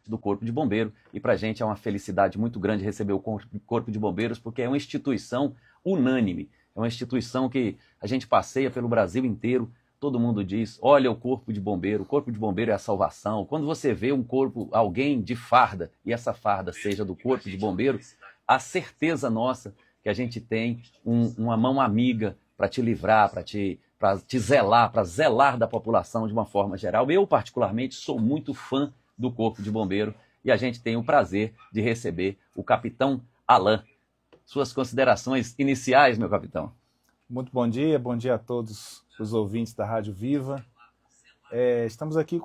do Corpo de Bombeiro. E para a gente é uma felicidade muito grande receber o Corpo de Bombeiros, porque é uma instituição unânime. É uma instituição que a gente passeia pelo Brasil inteiro, todo mundo diz, olha o Corpo de Bombeiro é a salvação. Quando você vê alguém de farda, e essa farda seja do Corpo de Bombeiro, a certeza nossa que a gente tem uma mão amiga para te livrar, para te zelar, para zelar da população de uma forma geral. Eu, particularmente, sou muito fã do Corpo de Bombeiro e a gente tem o prazer de receber o capitão Alain. Suas considerações iniciais, meu capitão. Muito bom dia a todos os ouvintes da Rádio Viva. Estamos aqui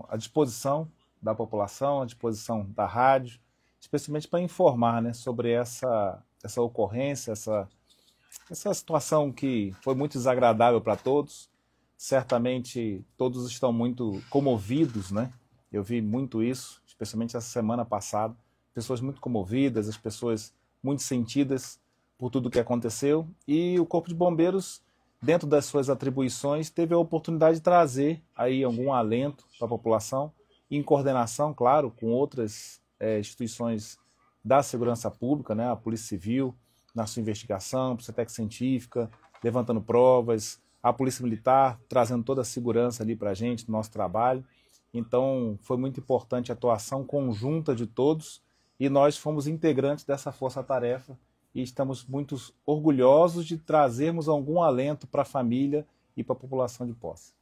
à disposição da população, à disposição da rádio, especialmente para informar, né, sobre essa ocorrência, essa situação que foi muito desagradável para todos. Certamente todos estão muito comovidos, né? Eu vi muito isso, especialmente essa semana passada. Pessoas muito comovidas, as pessoas muito sentidas por tudo o que aconteceu. E o Corpo de Bombeiros, dentro das suas atribuições, teve a oportunidade de trazer aí algum alento para a população, em coordenação, claro, com outras instituições da segurança pública, né? A Polícia Civil, na sua investigação, a Polícia Técnica Científica, levantando provas, a Polícia Militar trazendo toda a segurança ali para a gente, no nosso trabalho. Então, foi muito importante a atuação conjunta de todos e nós fomos integrantes dessa força-tarefa e estamos muito orgulhosos de trazermos algum alento para a família e para a população de Posse.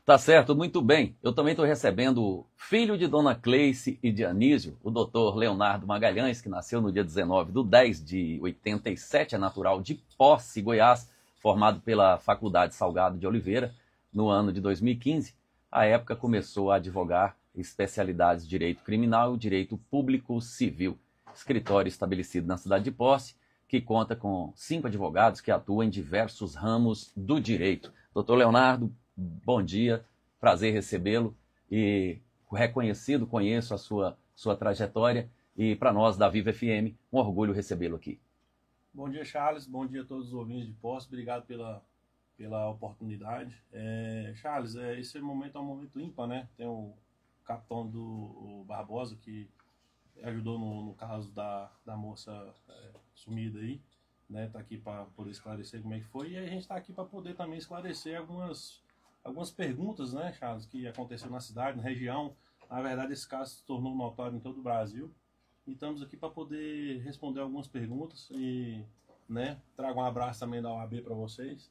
Tá certo, muito bem. Eu também estou recebendo o filho de Dona Cleice e de Anísio, o doutor Leonardo Magalhães, que nasceu no dia 19/10/87, é natural de Posse, Goiás, formado pela Faculdade Salgado de Oliveira no ano de 2015. À época começou a advogar especialidades de Direito Criminal e Direito Público Civil. Escritório estabelecido na cidade de Posse, que conta com 5 advogados que atuam em diversos ramos do direito. Doutor Leonardo, bom dia, prazer recebê-lo e reconhecido, conheço a sua trajetória e para nós da Viva FM, um orgulho recebê-lo aqui. Bom dia, Charles, bom dia a todos os ouvintes de Posse, obrigado pela oportunidade. Charles, esse momento é um momento ímpar, né? Tem o capitão do Barbosa que ajudou no caso da moça sumida aí, né? Tá aqui para poder esclarecer como é que foi e a gente está aqui para poder também esclarecer algumas perguntas, né, Charles, que aconteceu na cidade, na região. Na verdade, esse caso se tornou notório em todo o Brasil. E estamos aqui para poder responder algumas perguntas e, né, trago um abraço também da OAB para vocês.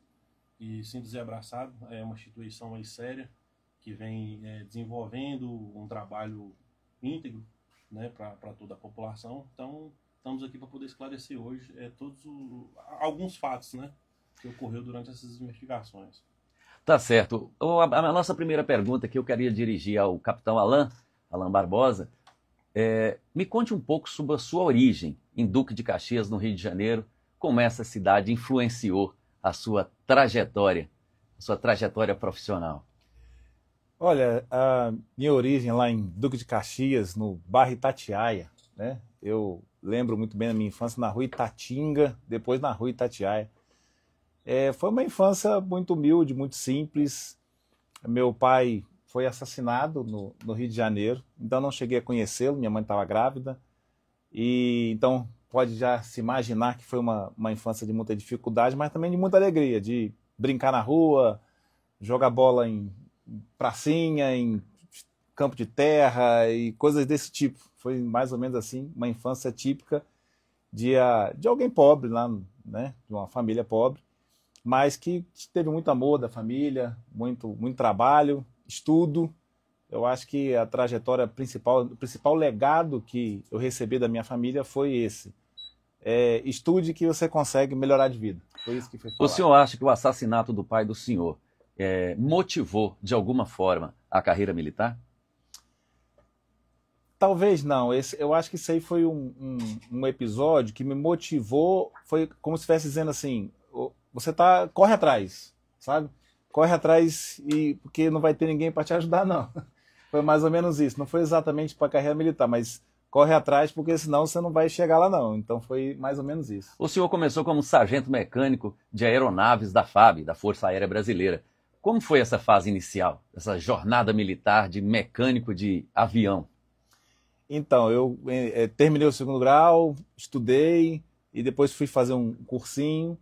E sinta-se abraçado, é uma instituição aí séria que vem desenvolvendo um trabalho íntegro, né, para toda a população. Então, estamos aqui para poder esclarecer hoje alguns fatos, né, que ocorreu durante essas investigações. Tá certo. A nossa primeira pergunta que eu queria dirigir ao capitão Alain Barbosa, me conte um pouco sobre a sua origem em Duque de Caxias, no Rio de Janeiro, como essa cidade influenciou a sua trajetória profissional. Olha, a minha origem lá em Duque de Caxias, no bairro Itatiaia, né? Eu lembro muito bem da minha infância na rua Itatinga, depois na rua Itatiaia. Foi uma infância muito humilde, muito simples. Meu pai foi assassinado no Rio de Janeiro, então não cheguei a conhecê-lo, minha mãe estava grávida. E então pode já se imaginar que foi uma infância de muita dificuldade, mas também de muita alegria, de brincar na rua, jogar bola em pracinha, em campo de terra e coisas desse tipo. Foi mais ou menos assim, uma infância típica de alguém pobre lá, né, de uma família pobre, mas que teve muito amor da família, muito trabalho, estudo. Eu acho que a trajetória principal, o principal legado que eu recebi da minha família foi esse. Estude que você consegue melhorar de vida. Foi isso que foi falado. O senhor acha que o assassinato do pai do senhor motivou, de alguma forma, a carreira militar? Talvez não. Eu acho que isso aí foi um episódio que me motivou, foi como se estivesse dizendo assim, corre atrás, sabe? Corre atrás porque não vai ter ninguém para te ajudar, não. Foi mais ou menos isso. Não foi exatamente para a carreira militar, mas corre atrás porque senão você não vai chegar lá, não. Então foi mais ou menos isso. O senhor começou como sargento mecânico de aeronaves da FAB, da Força Aérea Brasileira. Como foi essa fase inicial, essa jornada militar de mecânico de avião? Então, eu terminei o segundo grau, estudei e depois fui fazer um cursinho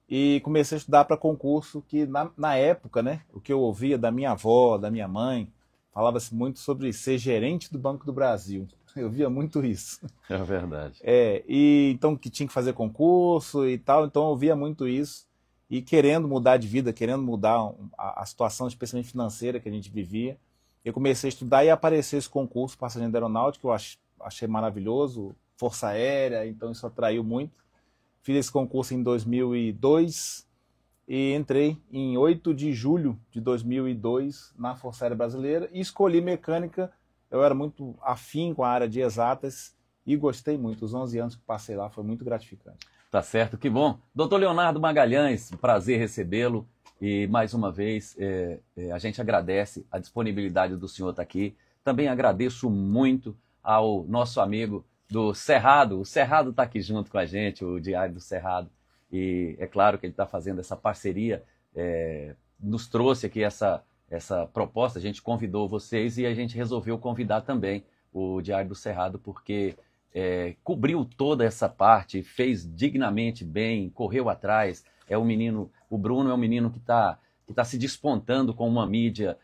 e comecei a estudar para concurso que na época, né, o que eu ouvia da minha avó, da minha mãe, falava-se muito sobre ser gerente do Banco do Brasil. Eu via muito isso. É verdade. E então que tinha que fazer concurso e tal, então eu via muito isso. E querendo mudar de vida, querendo mudar a situação, especialmente financeira que a gente vivia, eu comecei a estudar e apareceu esse concurso passageiro da aeronáutica, que eu achei maravilhoso, Força Aérea, então isso atraiu muito. Fiz esse concurso em 2002 e entrei em 8 de julho de 2002 na Força Aérea Brasileira e escolhi mecânica. Eu era muito afim com a área de exatas e gostei muito. Os 11 anos que passei lá foi muito gratificante. Tá certo, que bom. Doutor Leonardo Magalhães, prazer recebê-lo. E mais uma vez, a gente agradece a disponibilidade do senhor estar aqui. Também agradeço muito ao nosso amigo do Cerrado. O Cerrado está aqui junto com a gente, o Diário do Cerrado. E é claro que ele está fazendo essa parceria, nos trouxe aqui essa proposta, a gente convidou vocês e a gente resolveu convidar também o Diário do Cerrado, porque cobriu toda essa parte, fez dignamente bem, correu atrás. O Bruno é um menino que está se despontando com uma mídia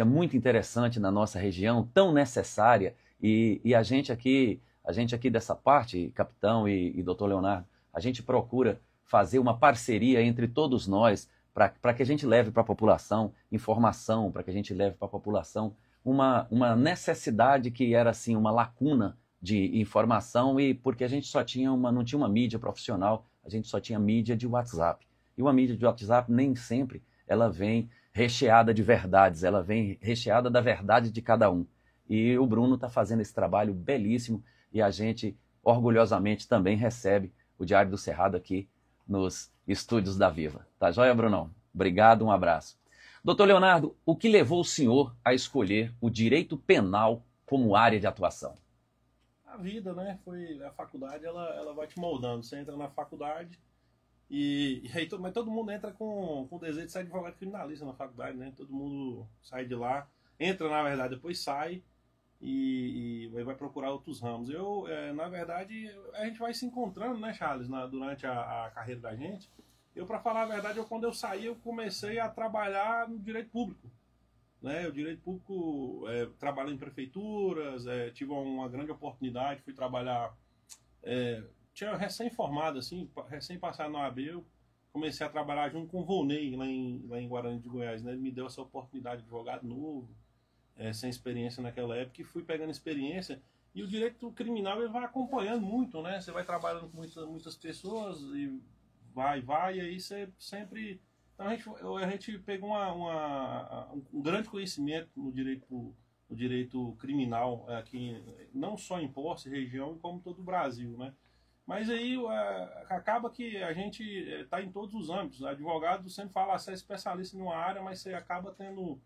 muito interessante na nossa região, tão necessária, e a gente aqui dessa parte, capitão e doutor Leonardo, a gente procura fazer uma parceria entre todos nós para que a gente leve para a população informação, para que a gente leve para a população uma necessidade que era assim uma lacuna de informação, e porque a gente não tinha uma mídia profissional, a gente só tinha mídia de WhatsApp. E uma mídia de WhatsApp nem sempre ela vem recheada de verdades, ela vem recheada da verdade de cada um. E o Bruno está fazendo esse trabalho belíssimo e a gente orgulhosamente também recebe o Diário do Cerrado aqui nos estúdios da Viva. Tá joia, Brunão? Obrigado, um abraço. Doutor Leonardo, o que levou o senhor a escolher o direito penal como área de atuação? A vida, né? A faculdade, ela vai te moldando. Você entra na faculdade e aí mas todo mundo entra com o desejo de ser advogado criminalista na faculdade, né? Todo mundo sai de lá, entra na verdade, depois sai e vai procurar outros ramos. Na verdade, a gente vai se encontrando, né, Charles, durante a carreira da gente. Para falar a verdade, quando eu saí, eu comecei a trabalhar no direito público. Né? O direito público, trabalhei em prefeituras, tive uma grande oportunidade, fui trabalhar, tinha recém-formado, assim, recém-passado na OAB, eu comecei a trabalhar junto com o Volney, lá em Guarani de Goiás, né? Ele me deu essa oportunidade de advogado novo, sem experiência naquela época, e fui pegando experiência, e o direito criminal ele vai acompanhando muito, né? Você vai trabalhando com muitas pessoas, e vai, e aí você sempre... Então a gente pegou um grande conhecimento no direito criminal aqui, não só em Posse, região, como todo o Brasil, né? Mas aí acaba que a gente está em todos os âmbitos. O advogado sempre fala que você é especialista em uma área, mas você acaba tendo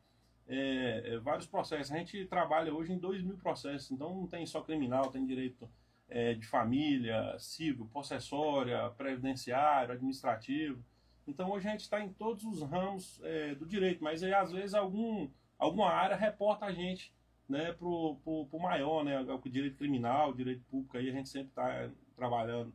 vários processos. A gente trabalha hoje em 2.000 processos, então não tem só criminal, tem direito de família, civil, possessória, previdenciário, administrativo. Então hoje a gente está em todos os ramos do direito, mas aí às vezes alguma área reporta a gente, né, pro maior, né, o direito criminal, o direito público, aí a gente sempre está trabalhando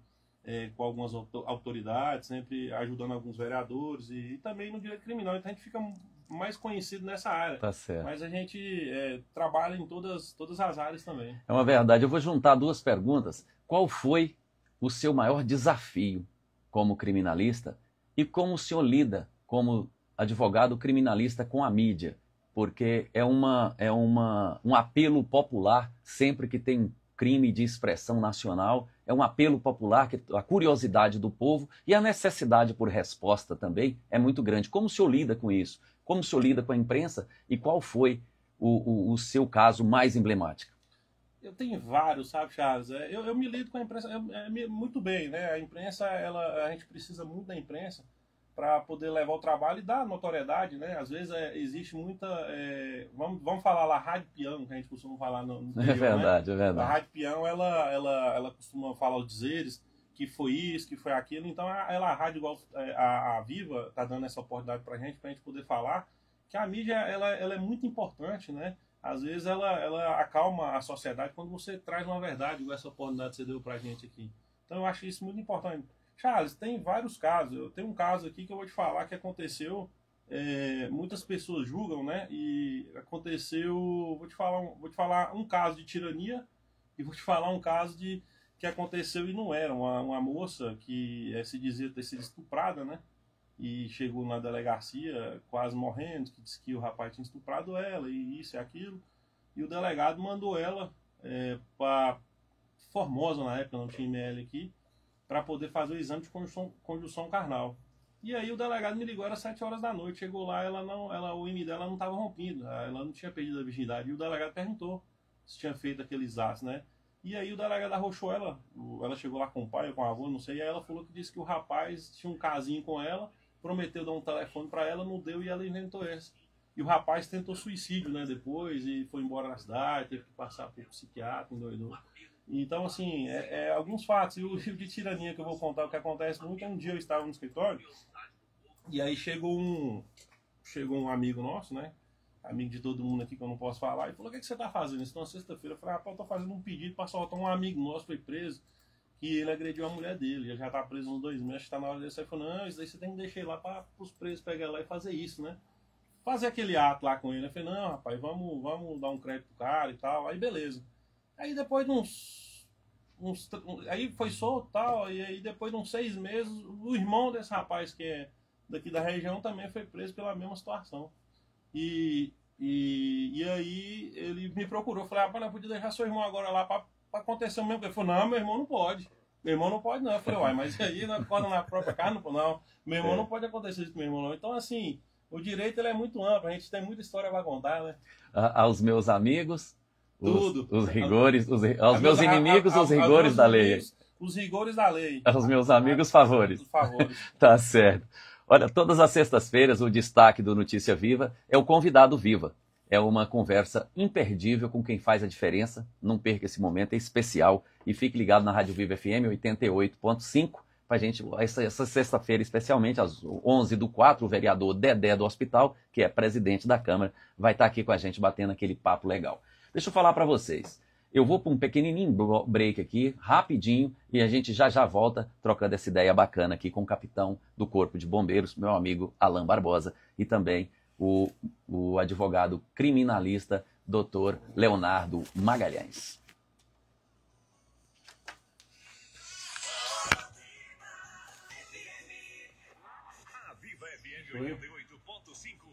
com algumas autoridades, sempre ajudando alguns vereadores e também no direito criminal, então a gente fica mais conhecido nessa área. Tá certo. Mas a gente trabalha em todas as áreas também. É uma verdade. Eu vou juntar duas perguntas. Qual foi o seu maior desafio como criminalista? E como o senhor lida como advogado criminalista com a mídia? Porque é um apelo popular sempre que tem crime de expressão nacional, é um apelo popular, que a curiosidade do povo e a necessidade por resposta também é muito grande. Como o senhor lida com isso? Como o senhor lida com a imprensa? E qual foi o seu caso mais emblemático? Eu tenho vários, sabe, Charles? Eu me lido com a imprensa muito bem, né? A imprensa, a gente precisa muito da imprensa para poder levar o trabalho e dar notoriedade, né? Às vezes existe muita... vamos falar lá, rádio peão, que a gente costuma falar no interior, É verdade, né? É verdade. A rádio peão, ela costuma falar os dizeres, que foi isso, que foi aquilo. Então, a rádio, igual a Viva, está dando essa oportunidade para a gente poder falar, que a mídia ela é muito importante, né? às vezes ela acalma a sociedade quando você traz uma verdade, igual essa oportunidade que você deu pra gente aqui. Então eu acho isso muito importante. Charles, tem vários casos. Eu tenho um caso aqui que eu vou te falar que aconteceu. Muitas pessoas julgam, né? E aconteceu. Vou te falar um caso de tirania e vou te falar um caso de que aconteceu e não era. Uma moça que se dizia ter sido estuprada, né? E chegou na delegacia quase morrendo, que disse que o rapaz tinha estuprado ela, e isso e aquilo. E o delegado mandou ela para Formosa, na época, não tinha IML aqui, para poder fazer o exame de conjunção carnal. E aí o delegado me ligou, era 7 horas da noite, chegou lá, o IME dela não estava rompido, ela não tinha perdido a virgindade. E o delegado perguntou se tinha feito aqueles atos, né? E aí o delegado arrochou ela chegou lá com o pai ou com a avó, não sei, e aí ela falou que disse que o rapaz tinha um casinho com ela, prometeu dar um telefone para ela, não deu e ela inventou essa. E o rapaz tentou suicídio, né, depois, e foi embora da cidade, teve que passar por psiquiatra, endoidou. Então, assim, alguns fatos. E o de tirania que eu vou contar, o que acontece muito é um dia eu estava no escritório, e aí chegou um amigo nosso, né, amigo de todo mundo aqui que eu não posso falar, e falou: o que você está fazendo? Isso na sexta-feira. Eu falei: rapaz, eu estou fazendo um pedido para soltar um amigo nosso, foi preso, que ele agrediu a mulher dele, ele já tá preso uns 2 meses, acho que tá na hora dele sair. Falou: não, isso daí você tem que deixar ele lá para os presos pegar lá e fazer isso, né? Fazer aquele ato lá com ele. Eu falei: não, rapaz, vamos dar um crédito pro cara e tal. Aí beleza. Aí depois de aí foi solto e tal, e aí depois de uns 6 meses, o irmão desse rapaz que é daqui da região também foi preso pela mesma situação. E aí ele me procurou, eu falei: rapaz, não podia deixar seu irmão agora lá para acontecer o mesmo. Ele falou: não, meu irmão não pode. Meu irmão não pode, não. Eu falei: uai, mas aí não acorda na própria casa? Não, meu irmão não pode acontecer isso com meu irmão, não. Então, assim, o direito ele é muito amplo, a gente tem muita história para contar, né? Aos meus amigos, Tudo. os rigores, aos meus inimigos, os rigores da lei. Os rigores da lei. Aos meus amigos, favores. Os favores. Tá certo. Olha, todas as sextas-feiras o destaque do Notícia Viva é o convidado Viva. É uma conversa imperdível com quem faz a diferença. Não perca esse momento, é especial. E fique ligado na Rádio Viva FM 88.5 para a gente, essa sexta-feira, especialmente às 11h04, o vereador Dedé do Hospital, que é presidente da Câmara, vai estar aqui com a gente batendo aquele papo legal. Deixa eu falar para vocês. Eu vou para um pequenininho break aqui, rapidinho, e a gente já volta trocando essa ideia bacana aqui com o capitão do Corpo de Bombeiros, meu amigo Alain Barbosa, e também o advogado criminalista Dr. Leonardo Magalhães. A Viva FM 88.5.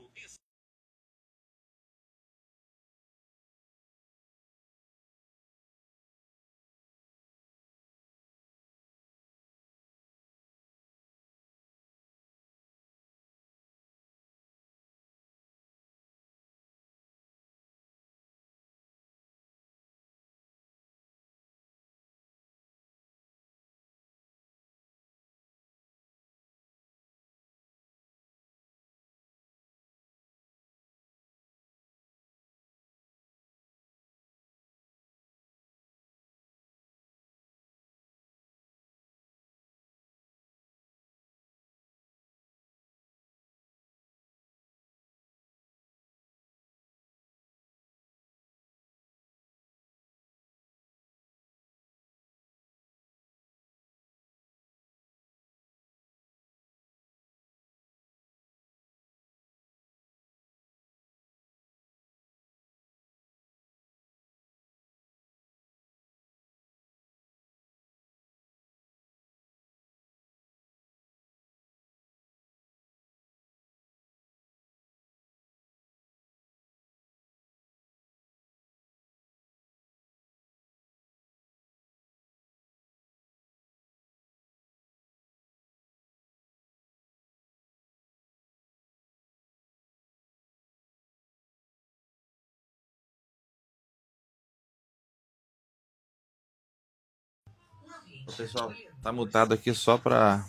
O pessoal tá mutado aqui só pra.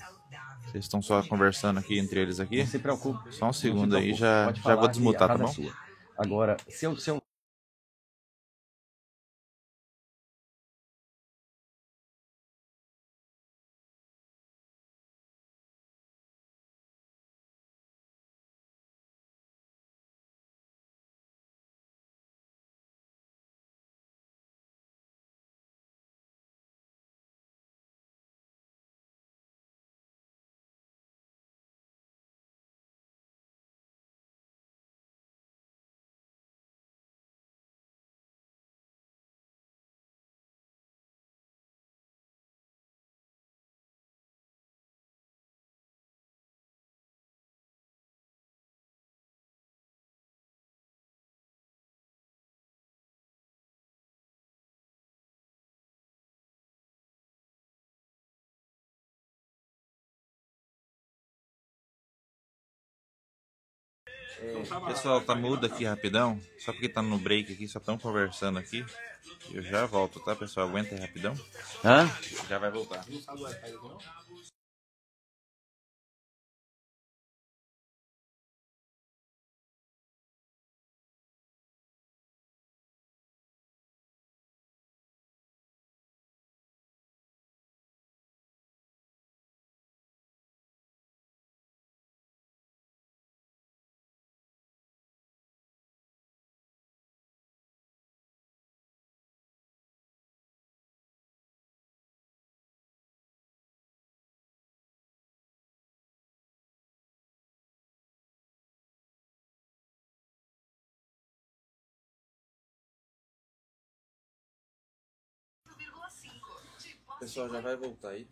Vocês estão só conversando aqui entre eles aqui? Não se preocupe. Só um segundo aí, Pode já falar vou que desmutar, a tá casa bom? é sua. Agora, se eu Pessoal, tá mudo aqui rapidão. Só porque tá no break aqui, só estão conversando aqui. Eu já volto, tá, pessoal? Aguenta aí rapidão. Hã? Já vai voltar. Pessoal, já vai voltar aí.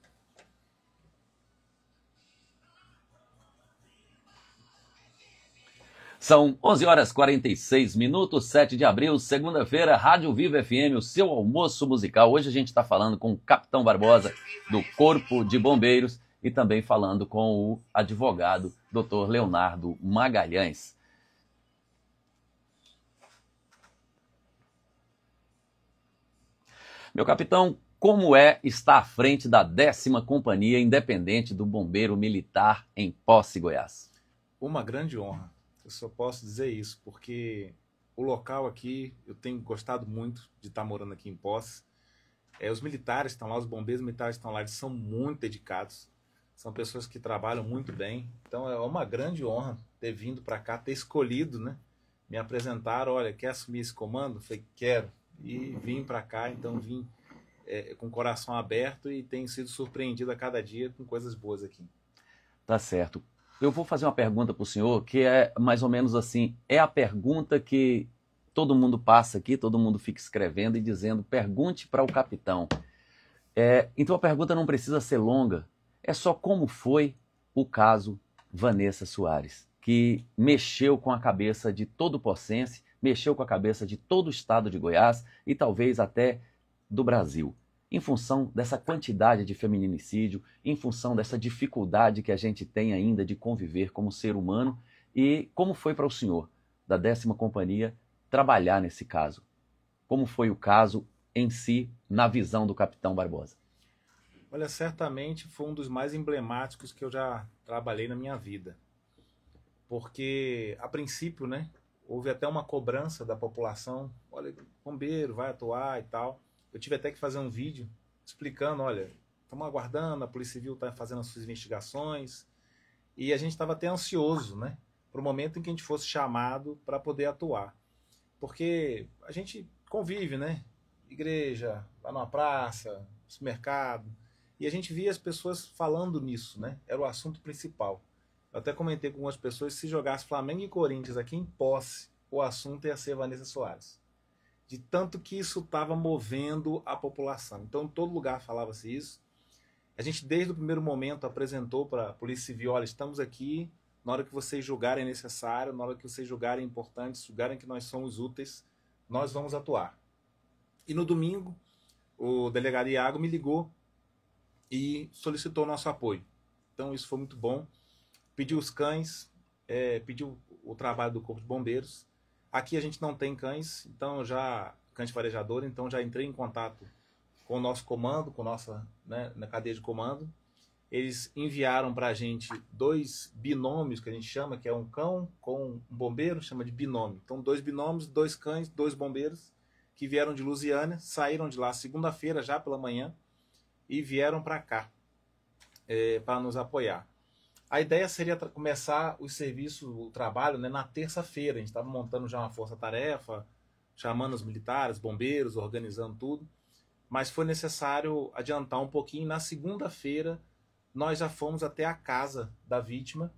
São 11 horas e 46 minutos, 7 de abril, segunda-feira, Rádio Viva FM, o seu almoço musical. Hoje a gente está falando com o Capitão Barbosa, do Corpo de Bombeiros, e também falando com o advogado, Dr. Leonardo Magalhães. Meu capitão, como é estar à frente da 10ª Companhia Independente do Bombeiro Militar em Posse, Goiás? Uma grande honra. Eu só posso dizer isso, porque o local aqui, eu tenho gostado muito de estar morando aqui em Posse. Os militares estão lá, os bombeiros militares estão lá, eles são muito dedicados. São pessoas que trabalham muito bem. Então é uma grande honra ter vindo para cá, ter escolhido, né? Me apresentaram, olha, quer assumir esse comando? Eu falei, quero. E vim para cá, então vim com o coração aberto e tenho sido surpreendido a cada dia com coisas boas aqui. Tá certo. Eu vou fazer uma pergunta para o senhor, que é mais ou menos assim, é a pergunta que todo mundo passa aqui, todo mundo fica escrevendo e dizendo, pergunte para o capitão. Então a pergunta não precisa ser longa, é só como foi o caso Vanessa Soares, que mexeu com a cabeça de todo possense, mexeu com a cabeça de todo o estado de Goiás e talvez até do Brasil, em função dessa quantidade de feminicídio, em função dessa dificuldade que a gente tem ainda de conviver como ser humano. E como foi para o senhor, da 10ª Companhia, trabalhar nesse caso? Como foi o caso em si, na visão do Capitão Barbosa? Olha, certamente foi um dos mais emblemáticos que eu já trabalhei na minha vida. Porque, a princípio, né, houve até uma cobrança da população, olha, bombeiro vai atuar e tal. Eu tive até que fazer um vídeo explicando, olha, estamos aguardando, a Polícia Civil está fazendo as suas investigações, e a gente estava até ansioso, né, para o momento em que a gente fosse chamado para poder atuar. Porque a gente convive, né, igreja, lá numa praça, supermercado, e a gente via as pessoas falando nisso, né, era o assunto principal. Eu até comentei com algumas pessoas, se jogasse Flamengo e Corinthians aqui em Posse, o assunto ia ser Vanessa Soares. De tanto que isso estava movendo a população. Então, em todo lugar falava-se isso. A gente, desde o primeiro momento, apresentou para a Polícia Civil, olha, estamos aqui, na hora que vocês julgarem necessário, na hora que vocês julgarem importante, julgarem que nós somos úteis, nós vamos atuar. E no domingo, o delegado Iago me ligou e solicitou nosso apoio. Então, isso foi muito bom. Pediu os cães, pediu o trabalho do Corpo de Bombeiros. Aqui a gente não tem cães, então cães farejadores, então já entrei em contato com o nosso comando, com nossa, né, na cadeia de comando. Eles enviaram para a gente 2 binômios, que a gente chama, que é um cão com um bombeiro, chama de binômio. Então 2 binômios, 2 cães, 2 bombeiros, que vieram de Lusiânia, saíram de lá segunda-feira, já pela manhã, e vieram para cá, para nos apoiar. A ideia seria começar o serviço, o trabalho, né, na terça-feira. A gente estava montando já uma força-tarefa, chamando os militares, bombeiros, organizando tudo. Mas foi necessário adiantar um pouquinho. Na segunda-feira, nós já fomos até a casa da vítima,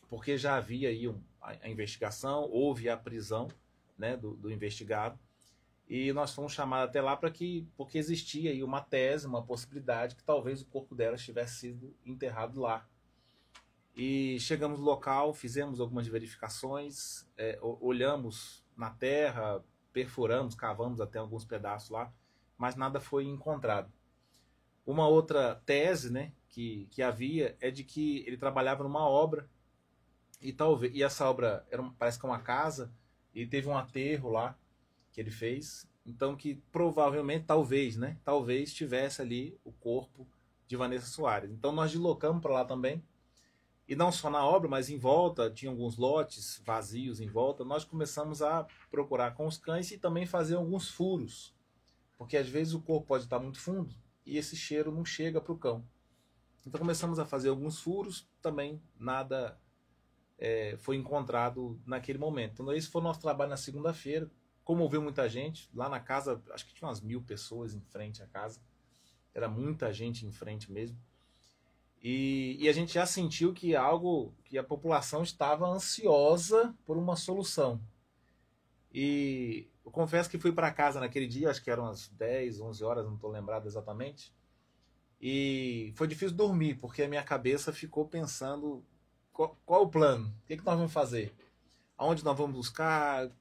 porque já havia aí a investigação, houve a prisão, né, do investigado. E nós fomos chamados até lá porque existia aí uma tese, uma possibilidade que talvez o corpo dela tivesse sido enterrado lá. E chegamos no local, fizemos algumas verificações, olhamos na terra, perfuramos, cavamos até alguns pedaços lá, mas nada foi encontrado. Uma outra tese, né, que havia é de que ele trabalhava numa obra E essa obra parece que é uma casa, e teve um aterro lá que ele fez, então que provavelmente, talvez, né? Talvez tivesse ali o corpo de Vanessa Soares. Então nós deslocamos para lá também, e não só na obra, mas em volta, tinha alguns lotes vazios em volta, nós começamos a procurar com os cães e também fazer alguns furos, porque às vezes o corpo pode estar muito fundo e esse cheiro não chega para o cão. Então começamos a fazer alguns furos, também nada foi encontrado naquele momento. Então esse foi o nosso trabalho na segunda-feira. Comoveu muita gente. Lá na casa, acho que tinha umas 1000 pessoas em frente à casa. Era muita gente em frente mesmo. E a gente já sentiu que a população estava ansiosa por uma solução. E eu confesso que fui para casa naquele dia, acho que eram umas 10, 11 horas, não estou lembrado exatamente. E foi difícil dormir, porque a minha cabeça ficou pensando qual o plano, o que nós vamos fazer, aonde nós vamos buscar,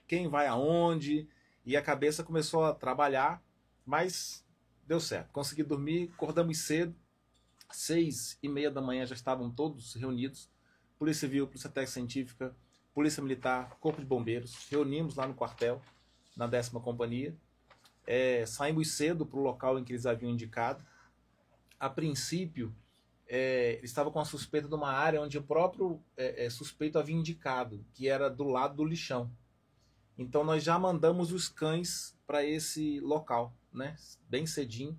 quem vai aonde, e a cabeça começou a trabalhar, mas deu certo, consegui dormir, acordamos cedo, 6h30 da manhã já estavam todos reunidos, Polícia Civil, Polícia Técnica Científica, Polícia Militar, Corpo de Bombeiros, reunimos lá no quartel, na 10ª Companhia, saímos cedo para o local em que eles haviam indicado. A princípio, eles estavam com a suspeita de uma área onde o próprio suspeito havia indicado, que era do lado do lixão. Então nós já mandamos os cães para esse local, né? Bem cedinho.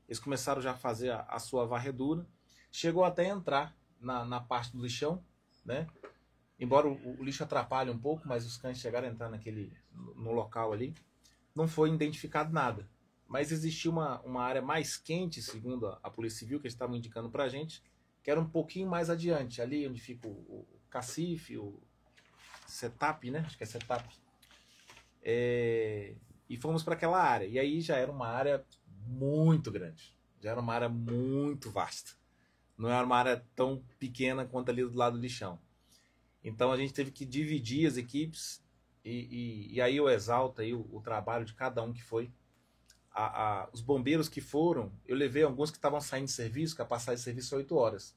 Eles começaram já a fazer a sua varredura. Chegou até a entrar na parte do lixão, né? Embora o lixo atrapalhe um pouco, mas os cães chegaram a entrar no local ali. Não foi identificado nada. Mas existia uma área mais quente, segundo a Polícia Civil, que eles estavam indicando para a gente, que era um pouquinho mais adiante, ali onde fica o cacife, o setup, né? Acho que é setup. E fomos para aquela área. E aí já era uma área muito grande. Já era uma área muito vasta. Não era uma área tão pequena quanto ali do lado do lixão. Então a gente teve que dividir as equipes. E aí eu exalto aí o trabalho de cada um que foi. Os bombeiros que foram, eu levei alguns que estavam saindo de serviço, que a passagem de serviço é 8 horas.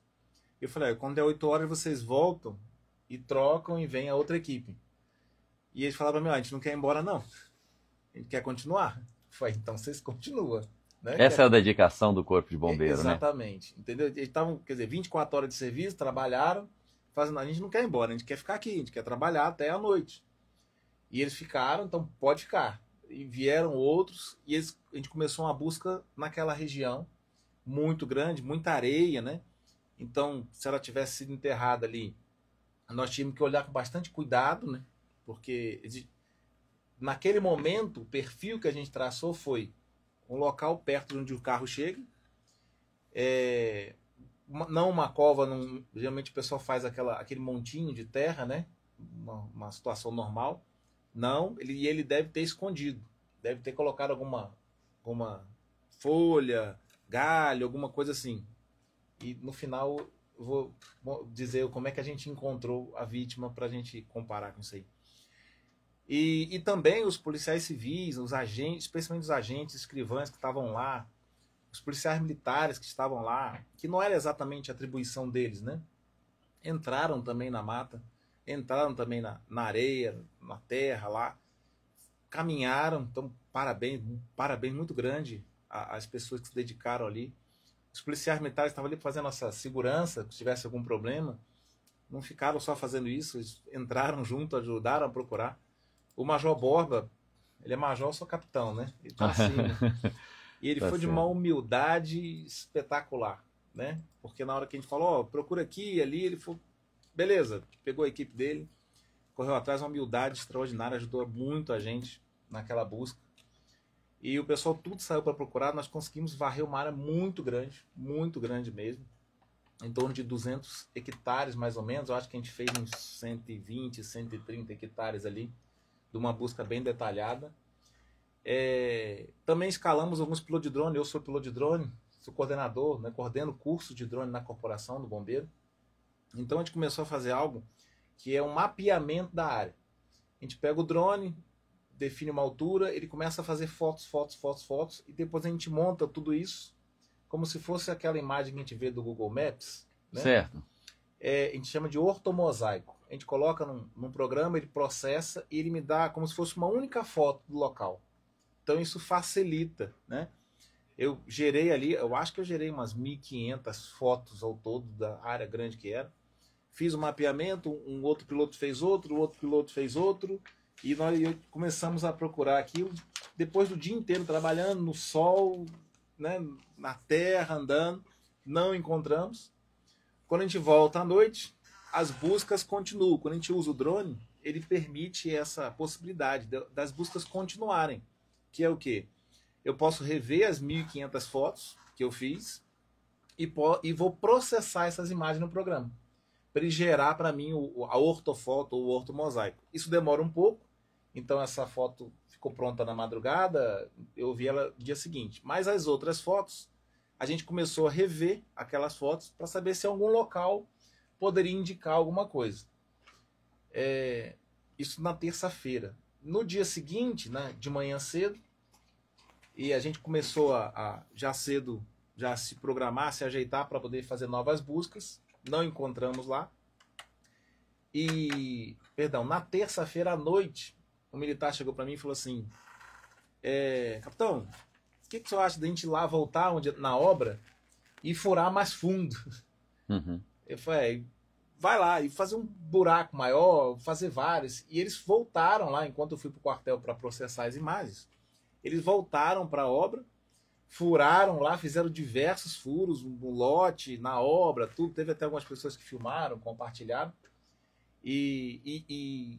Eu falei, quando é 8 horas vocês voltam e trocam e vem a outra equipe. E eles falaram para mim, a gente não quer ir embora não, a gente quer continuar. Eu falei, então vocês continuam. Né? Essa é a dedicação do Corpo de Bombeiro, exatamente, né? Entendeu? Eles estavam, 24 horas de serviço, trabalharam, fazendo, a gente não quer ir embora, a gente quer ficar aqui, a gente quer trabalhar até a noite. E eles ficaram, então pode ficar. E vieram outros, e a gente começou uma busca naquela região, muito grande, muita areia, né? Então, se ela tivesse sido enterrada ali, nós tínhamos que olhar com bastante cuidado, né? Porque naquele momento, o perfil que a gente traçou foi um local perto de onde o carro chega, não uma cova, geralmente o pessoal faz aquele montinho de terra, né? Uma situação normal. Não, ele deve ter escondido, deve ter colocado alguma folha, galho, alguma coisa assim. E no final eu vou dizer como é que a gente encontrou a vítima para a gente comparar com isso aí. E também os policiais civis, os agentes, especialmente os agentes, escrivães que estavam lá, os policiais militares que estavam lá, que não era exatamente a atribuição deles, né? Entraram também na mata, entraram também na areia, na terra lá, caminharam, então parabéns muito grande às pessoas que se dedicaram ali. Os policiais militares estavam ali fazendo essa segurança, se tivesse algum problema, não ficaram só fazendo isso, eles entraram junto, ajudaram a procurar. O Major Borba, ele é major, eu sou capitão, né? Ele tá assim, né? E ele foi de uma humildade espetacular, né? Porque na hora que a gente falou, procura aqui e ali, ele falou, beleza, pegou a equipe dele, correu atrás, uma humildade extraordinária, ajudou muito a gente naquela busca. E o pessoal tudo saiu para procurar, nós conseguimos varrer uma área muito grande mesmo, em torno de 200 hectares mais ou menos, eu acho que a gente fez uns 120, 130 hectares ali, de uma busca bem detalhada. Também escalamos alguns pilotos de drone, eu sou piloto de drone, sou coordenador, né, coordeno curso de drone na corporação do bombeiro. Então a gente começou a fazer algo que é um mapeamento da área. A gente pega o drone, define uma altura, ele começa a fazer fotos, e depois a gente monta tudo isso como se fosse aquela imagem que a gente vê do Google Maps, né? Certo. a gente chama de ortomosaico. A gente coloca num programa, ele processa e ele me dá como se fosse uma única foto do local. Então isso facilita, né? Eu gerei ali, eu acho que eu gerei umas 1.500 fotos ao todo da área grande que era. Fiz o mapeamento, um outro piloto fez outro, o outro piloto fez outro, e nós começamos a procurar aquilo depois do dia inteiro trabalhando no sol, né, na terra, andando, não encontramos. Quando a gente volta à noite, as buscas continuam. Quando a gente usa o drone, ele permite essa possibilidade das buscas continuarem, que é o quê? Eu posso rever as 1.500 fotos que eu fiz e vou processar essas imagens no programa, para ele gerar para mim a ortofoto ou o ortomosaico. Isso demora um pouco, então essa foto ficou pronta na madrugada, eu vi ela no dia seguinte. Mas as outras fotos, a gente começou a rever aquelas fotos para saber se algum local poderia indicar alguma coisa. Isso na terça-feira. No dia seguinte, né, de manhã cedo, e a gente começou já cedo já se programar, se ajeitar para poder fazer novas buscas. Não encontramos lá. E, perdão, na terça-feira à noite, o militar chegou para mim e falou assim: capitão, o que o senhor acha da gente ir lá voltar na obra e furar mais fundo? Uhum. Eu falei, vai lá e fazer um buraco maior, fazer vários. E eles voltaram lá, enquanto eu fui para o quartel para processar as imagens. Eles voltaram para a obra, furaram lá, fizeram diversos furos, um lote na obra, tudo. Teve até algumas pessoas que filmaram, compartilharam. E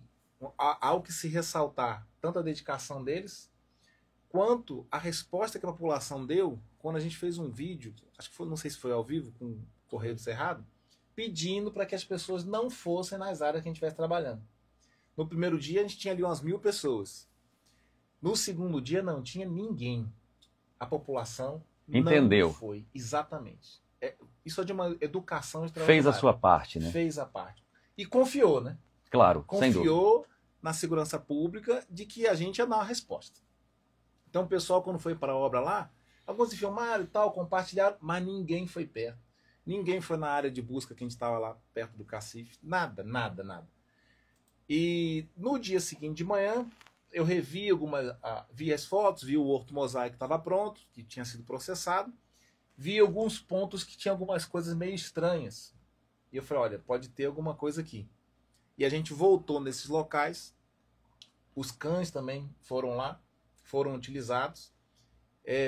há o que se ressaltar, tanto a dedicação deles, quanto a resposta que a população deu quando a gente fez um vídeo, acho que foi, não sei se foi ao vivo, com o Correio do Cerrado, pedindo para que as pessoas não fossem nas áreas que a gente estivesse trabalhando. No primeiro dia a gente tinha ali umas 1.000 pessoas. No segundo dia não tinha ninguém. A população entendeu. Não foi. Exatamente. Isso é de uma educação extraordinária. Fez a sua parte, né? Fez a parte. E confiou, né? Claro, sem dúvida. Confiou na segurança pública de que a gente ia dar uma resposta. Então o pessoal, quando foi para a obra lá, alguns se filmaram e tal, compartilharam, mas ninguém foi perto. Ninguém foi na área de busca que a gente estava lá perto do cacife. Nada, nada, nada. E no dia seguinte de manhã, eu revi vi as fotos, vi o ortomosaico que estava pronto, que tinha sido processado, vi alguns pontos que tinham algumas coisas meio estranhas. E eu falei, olha, pode ter alguma coisa aqui. E a gente voltou nesses locais, os cães também foram lá, foram utilizados.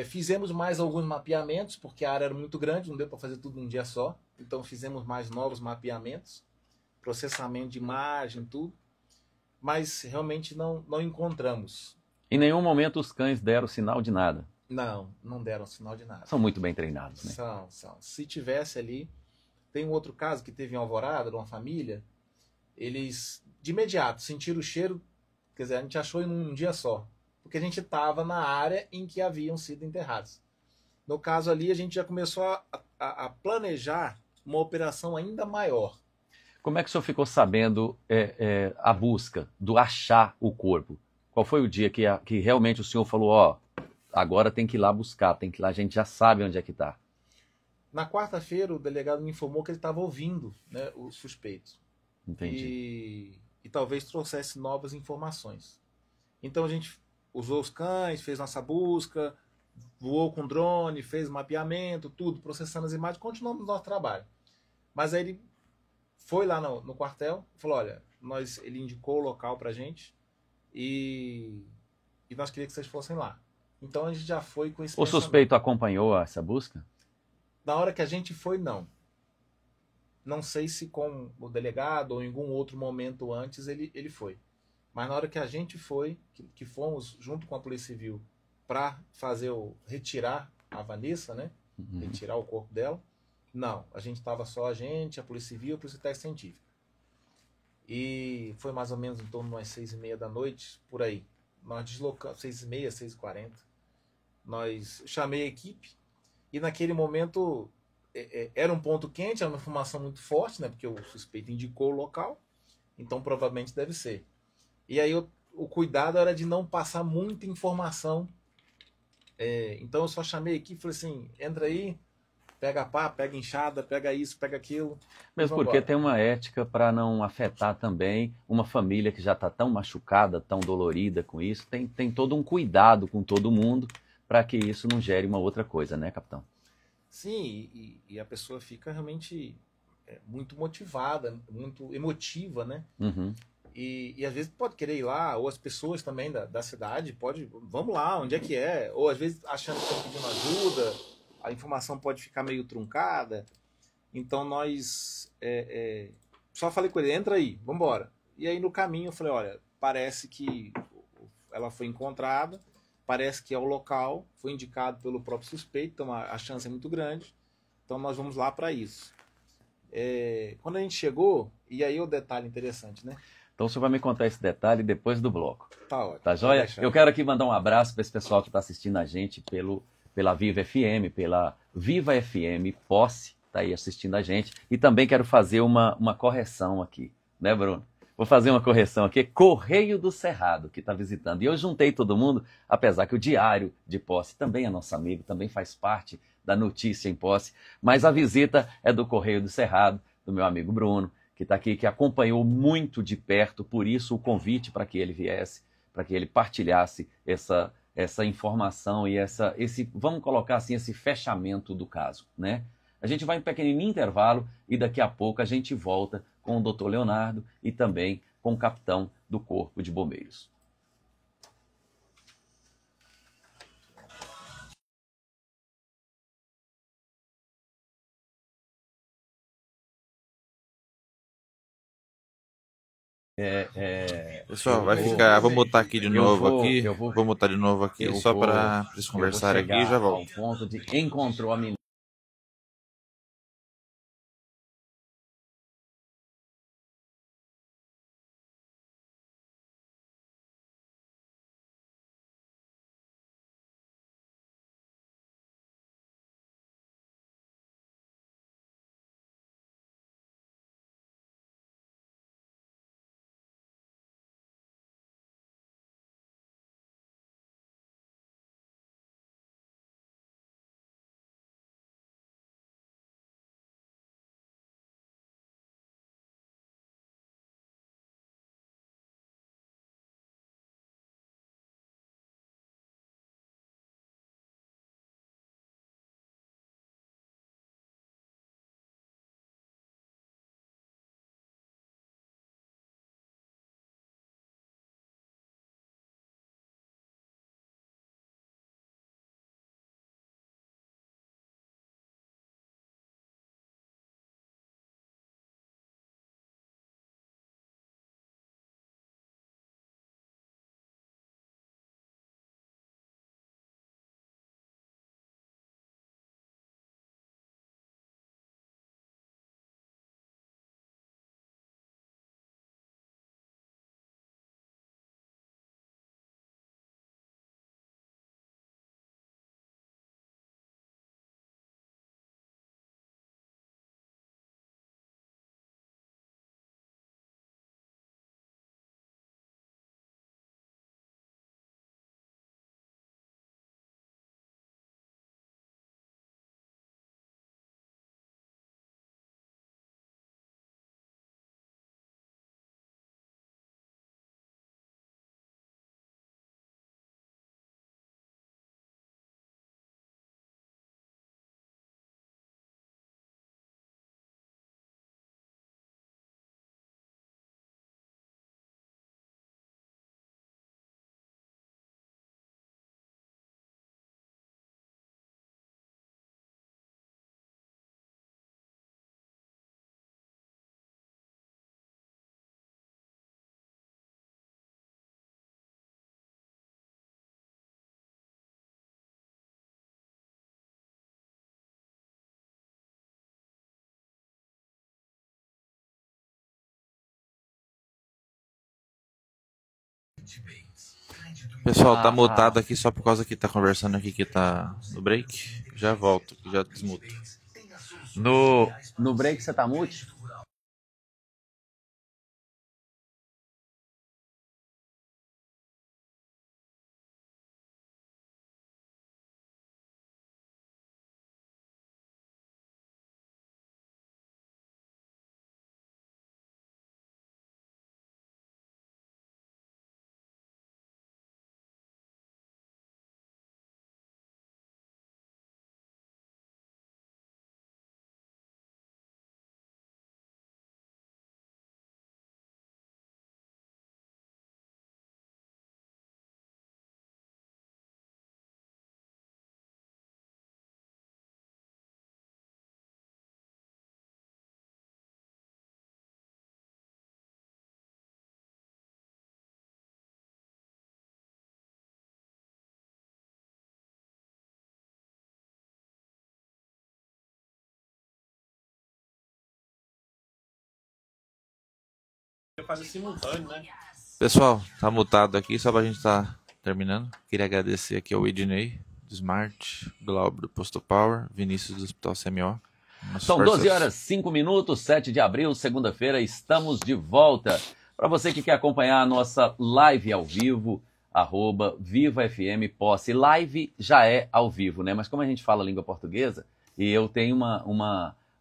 Fizemos mais alguns mapeamentos, porque a área era muito grande, não deu para fazer tudo num dia só. Então fizemos mais novos mapeamentos, processamento de imagem, tudo. Mas realmente não encontramos. Em nenhum momento os cães deram sinal de nada. Não deram sinal de nada. São muito bem treinados, né? São. Se tivesse ali... Tem um outro caso que teve em Alvorada, de uma família, eles de imediato sentiram o cheiro, quer dizer, a gente achou em um dia só, porque a gente estava na área em que haviam sido enterrados. No caso ali, a gente já começou a planejar uma operação ainda maior. Como é que o senhor ficou sabendo a busca, do achar o corpo? Qual foi o dia que realmente o senhor falou, agora tem que ir lá buscar, tem que ir lá, a gente já sabe onde é que está? Na quarta-feira, o delegado me informou que ele estava ouvindo, né, os suspeitos. Entendi. E talvez trouxesse novas informações. Então a gente usou os cães, fez nossa busca, voou com drone, fez mapeamento, tudo, processando as imagens, continuamos o nosso trabalho. Mas aí ele foi lá no quartel e falou, olha, ele indicou o local pra gente e nós queríamos que vocês fossem lá. Então a gente já foi com esse O suspeito acompanhou essa busca? Na hora que a gente foi, não. Não sei se com o delegado ou em algum outro momento antes ele foi. Mas na hora que a gente foi, que fomos junto com a Polícia Civil para retirar a Vanessa, né? Uhum. Retirar o corpo dela. Não, a gente estava só a Polícia Civil e a Polícia Técnica Científica. E foi mais ou menos em torno de umas 6h30 da noite, por aí. Nós deslocamos, 6h30, 6h40. Chamei a equipe e naquele momento era um ponto quente, era uma informação muito forte, né? Porque o suspeito indicou o local, então provavelmente deve ser. E aí o cuidado era de não passar muita informação. Então eu só chamei a equipe e falei assim, entra aí, pega a pá, pega enxada, pega isso, pega aquilo. Mesmo Vamos porque embora. tem uma ética para não afetar também uma família que já está tão machucada, tão dolorida com isso. Tem todo um cuidado com todo mundo para que isso não gere uma outra coisa, né, capitão? Sim, e a pessoa fica realmente muito motivada, muito emotiva, né? Uhum. E às vezes pode querer ir lá, ou as pessoas também da cidade, vamos lá, onde é que é? Ou às vezes achando que estão pedindo ajuda, a informação pode ficar meio truncada. Então nós só falei com ele, entra aí, vamos embora. E aí no caminho eu falei, olha, parece que ela foi encontrada, parece que é o local, foi indicado pelo próprio suspeito, então a chance é muito grande. Então nós vamos lá para isso. Quando a gente chegou, e aí o detalhe interessante, né? Então o senhor vai me contar esse detalhe depois do bloco. Tá ótimo. Tá joia? Eu quero aqui mandar um abraço para esse pessoal que está assistindo a gente pela Viva FM, pela Viva FM Posse, tá aí assistindo a gente. E também quero fazer uma correção aqui, né, Bruno? Vou fazer uma correção aqui. Correio do Cerrado, que está visitando. E eu juntei todo mundo, apesar que o Diário de Posse também é nosso amigo, também faz parte da notícia em Posse. Mas a visita é do Correio do Cerrado, do meu amigo Bruno, que está aqui, que acompanhou muito de perto, por isso o convite para que ele viesse, para que ele partilhasse essa informação e esse, vamos colocar assim, esse fechamento do caso, né? A gente vai em um pequenininho intervalo e daqui a pouco a gente volta com o Dr. Leonardo e também com o capitão do Corpo de Bombeiros. Pessoal, vai ficar. Vou mutar aqui de novo aqui. eu vou- Vou mutar de novo aqui eu só vou- para eles Eu vou conversarem aqui chegar e já ao volto. ponto de encontrou a menina. Pessoal, tá mutado aqui só por causa que tá conversando aqui que tá no break. Já volto, já desmuto. No break você tá mute? fazer simultâneo, né? Pessoal, tá mutado aqui, só pra gente tá terminando. Queria agradecer aqui ao Ednei, do Smart, Glauber do Posto Power, Vinícius do Hospital CMO. São 12 horas 5 minutos, 7 de abril, segunda-feira, estamos de volta. Para você que quer acompanhar a nossa live ao vivo, @VivaFM Posse. Live já é ao vivo, né? Mas como a gente fala língua portuguesa, e eu tenho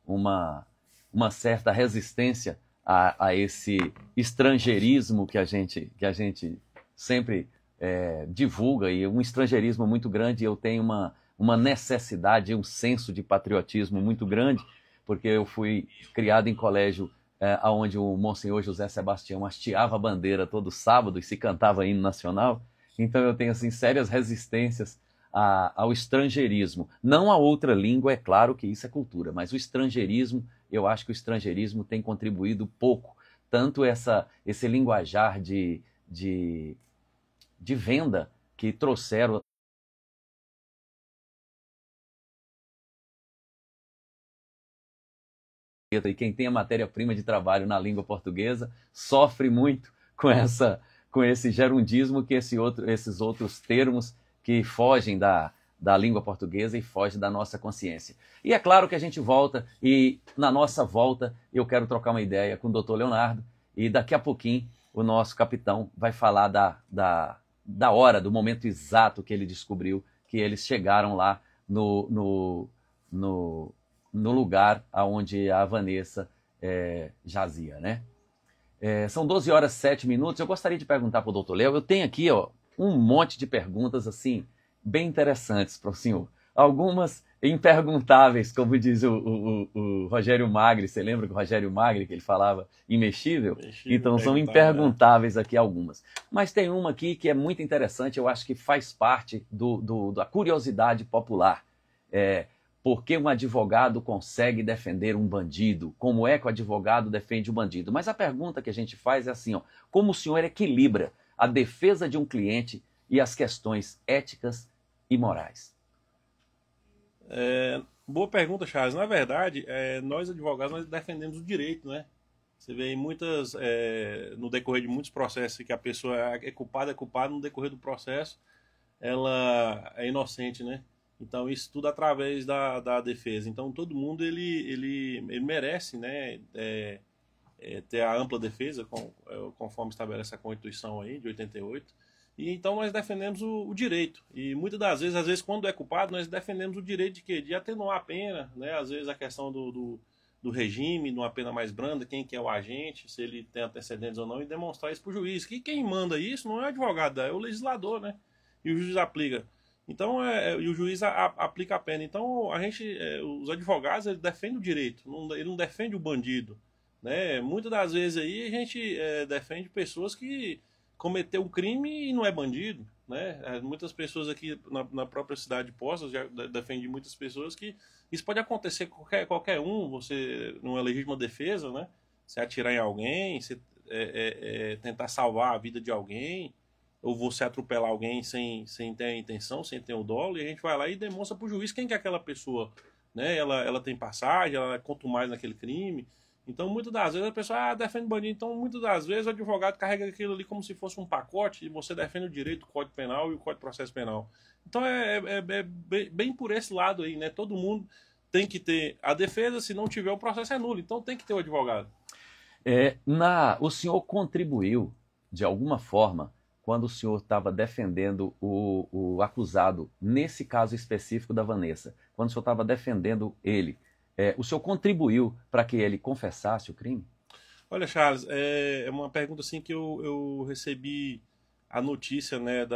uma certa resistência a esse estrangeirismo que a gente sempre divulga, e um estrangeirismo muito grande, eu tenho uma necessidade, um senso de patriotismo muito grande, porque eu fui criado em colégio onde o Monsenhor José Sebastião hasteava a bandeira todo sábado e se cantava hino nacional. Então eu tenho assim, sérias resistências ao estrangeirismo. Não a outra língua, é claro que isso é cultura, mas o estrangeirismo, eu acho que o estrangeirismo tem contribuído pouco. Tanto esse linguajar de venda que trouxeram e quem tem a matéria-prima de trabalho na língua portuguesa sofre muito com esse gerundismo, que esses outros termos que fogem da língua portuguesa e fogem da nossa consciência. E é claro que a gente volta, e na nossa volta eu quero trocar uma ideia com o Dr. Leonardo, e daqui a pouquinho o nosso capitão vai falar da hora, do momento exato que ele descobriu que eles chegaram lá no lugar onde a Vanessa jazia, né? São 12 horas 7 minutos. Eu gostaria de perguntar para o doutor Léo. Eu tenho aqui um monte de perguntas assim, bem interessantes para o senhor. Algumas imperguntáveis, como diz o Rogério Magri. Você lembra que o Rogério Magri, que ele falava imexível? Então são imperguntáveis aqui algumas. Mas tem uma aqui que é muito interessante, eu acho que faz parte da curiosidade popular. Por que um advogado consegue defender um bandido? Como é que o advogado defende o bandido? Mas a pergunta que a gente faz é assim, como o senhor equilibra a defesa de um cliente e as questões éticas e morais? Boa pergunta, Charles. Na verdade, nós advogados nós defendemos o direito, né? Você vê em no decorrer de muitos processos que a pessoa é culpada, no decorrer do processo ela é inocente, né? Então isso tudo através da defesa. Então todo mundo ele merece, né, ter a ampla defesa, conforme estabelece a Constituição aí de 88. E então nós defendemos o direito. E muitas das vezes, às vezes quando é culpado, nós defendemos o direito de quê? De atenuar a pena, né? Às vezes a questão do regime, de uma pena mais branda, quem que é o agente, se ele tem antecedentes ou não, e demonstrar isso para o juiz. Que quem manda isso não é o advogado, é o legislador, né? E o juiz aplica. Então, e o juiz aplica a pena. Então, os advogados, eles defendem o direito, ele não defende o bandido, né? Muitas das vezes aí a gente defende pessoas que cometeu um crime e não é bandido, né? Muitas pessoas aqui na própria cidade de Poços já defendem muitas pessoas que isso pode acontecer com qualquer um, você, numa legítima defesa, né? Você atirar em alguém, você tentar salvar a vida de alguém, ou você atropelar alguém sem ter a intenção, sem ter o dolo, e a gente vai lá e demonstra para o juiz quem que é aquela pessoa, né? Ela tem passagem, ela é quanto mais naquele crime. Então, muitas das vezes a pessoa defende bandido. Então, muitas das vezes o advogado carrega aquilo ali como se fosse um pacote e você defende o direito do Código Penal e o Código de Processo Penal. Então, bem por esse lado aí, né? Todo mundo tem que ter a defesa, se não tiver o processo é nulo. Então, tem que ter o advogado. O senhor contribuiu, de alguma forma, quando o senhor estava defendendo o acusado, nesse caso específico da Vanessa, quando o senhor estava defendendo ele, o senhor contribuiu para que ele confessasse o crime? Olha, Charles, é uma pergunta assim que eu recebi a notícia, né,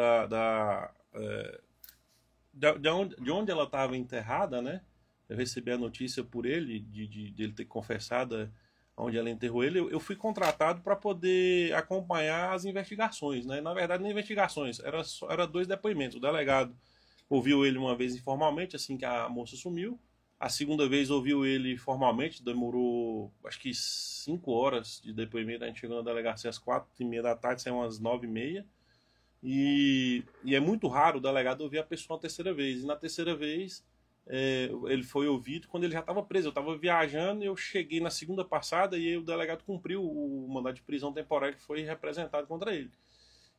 de onde ela estava enterrada, né? Eu recebi a notícia por ele, de ele ter confessado onde ela enterrou ele. Eu fui contratado para poder acompanhar as investigações, né? Na verdade, não investigações, era 2 depoimentos. O delegado ouviu ele uma vez informalmente, assim que a moça sumiu. A segunda vez ouviu ele formalmente, demorou acho que 5 horas de depoimento. A gente chegou na delegacia às 4h30 da tarde, saiu às 9h30. E é muito raro o delegado ouvir a pessoa a terceira vez. E na terceira vez ele foi ouvido quando ele já estava preso. Eu estava viajando, eu cheguei na segunda passada e o delegado cumpriu o mandado de prisão temporária que foi representado contra ele.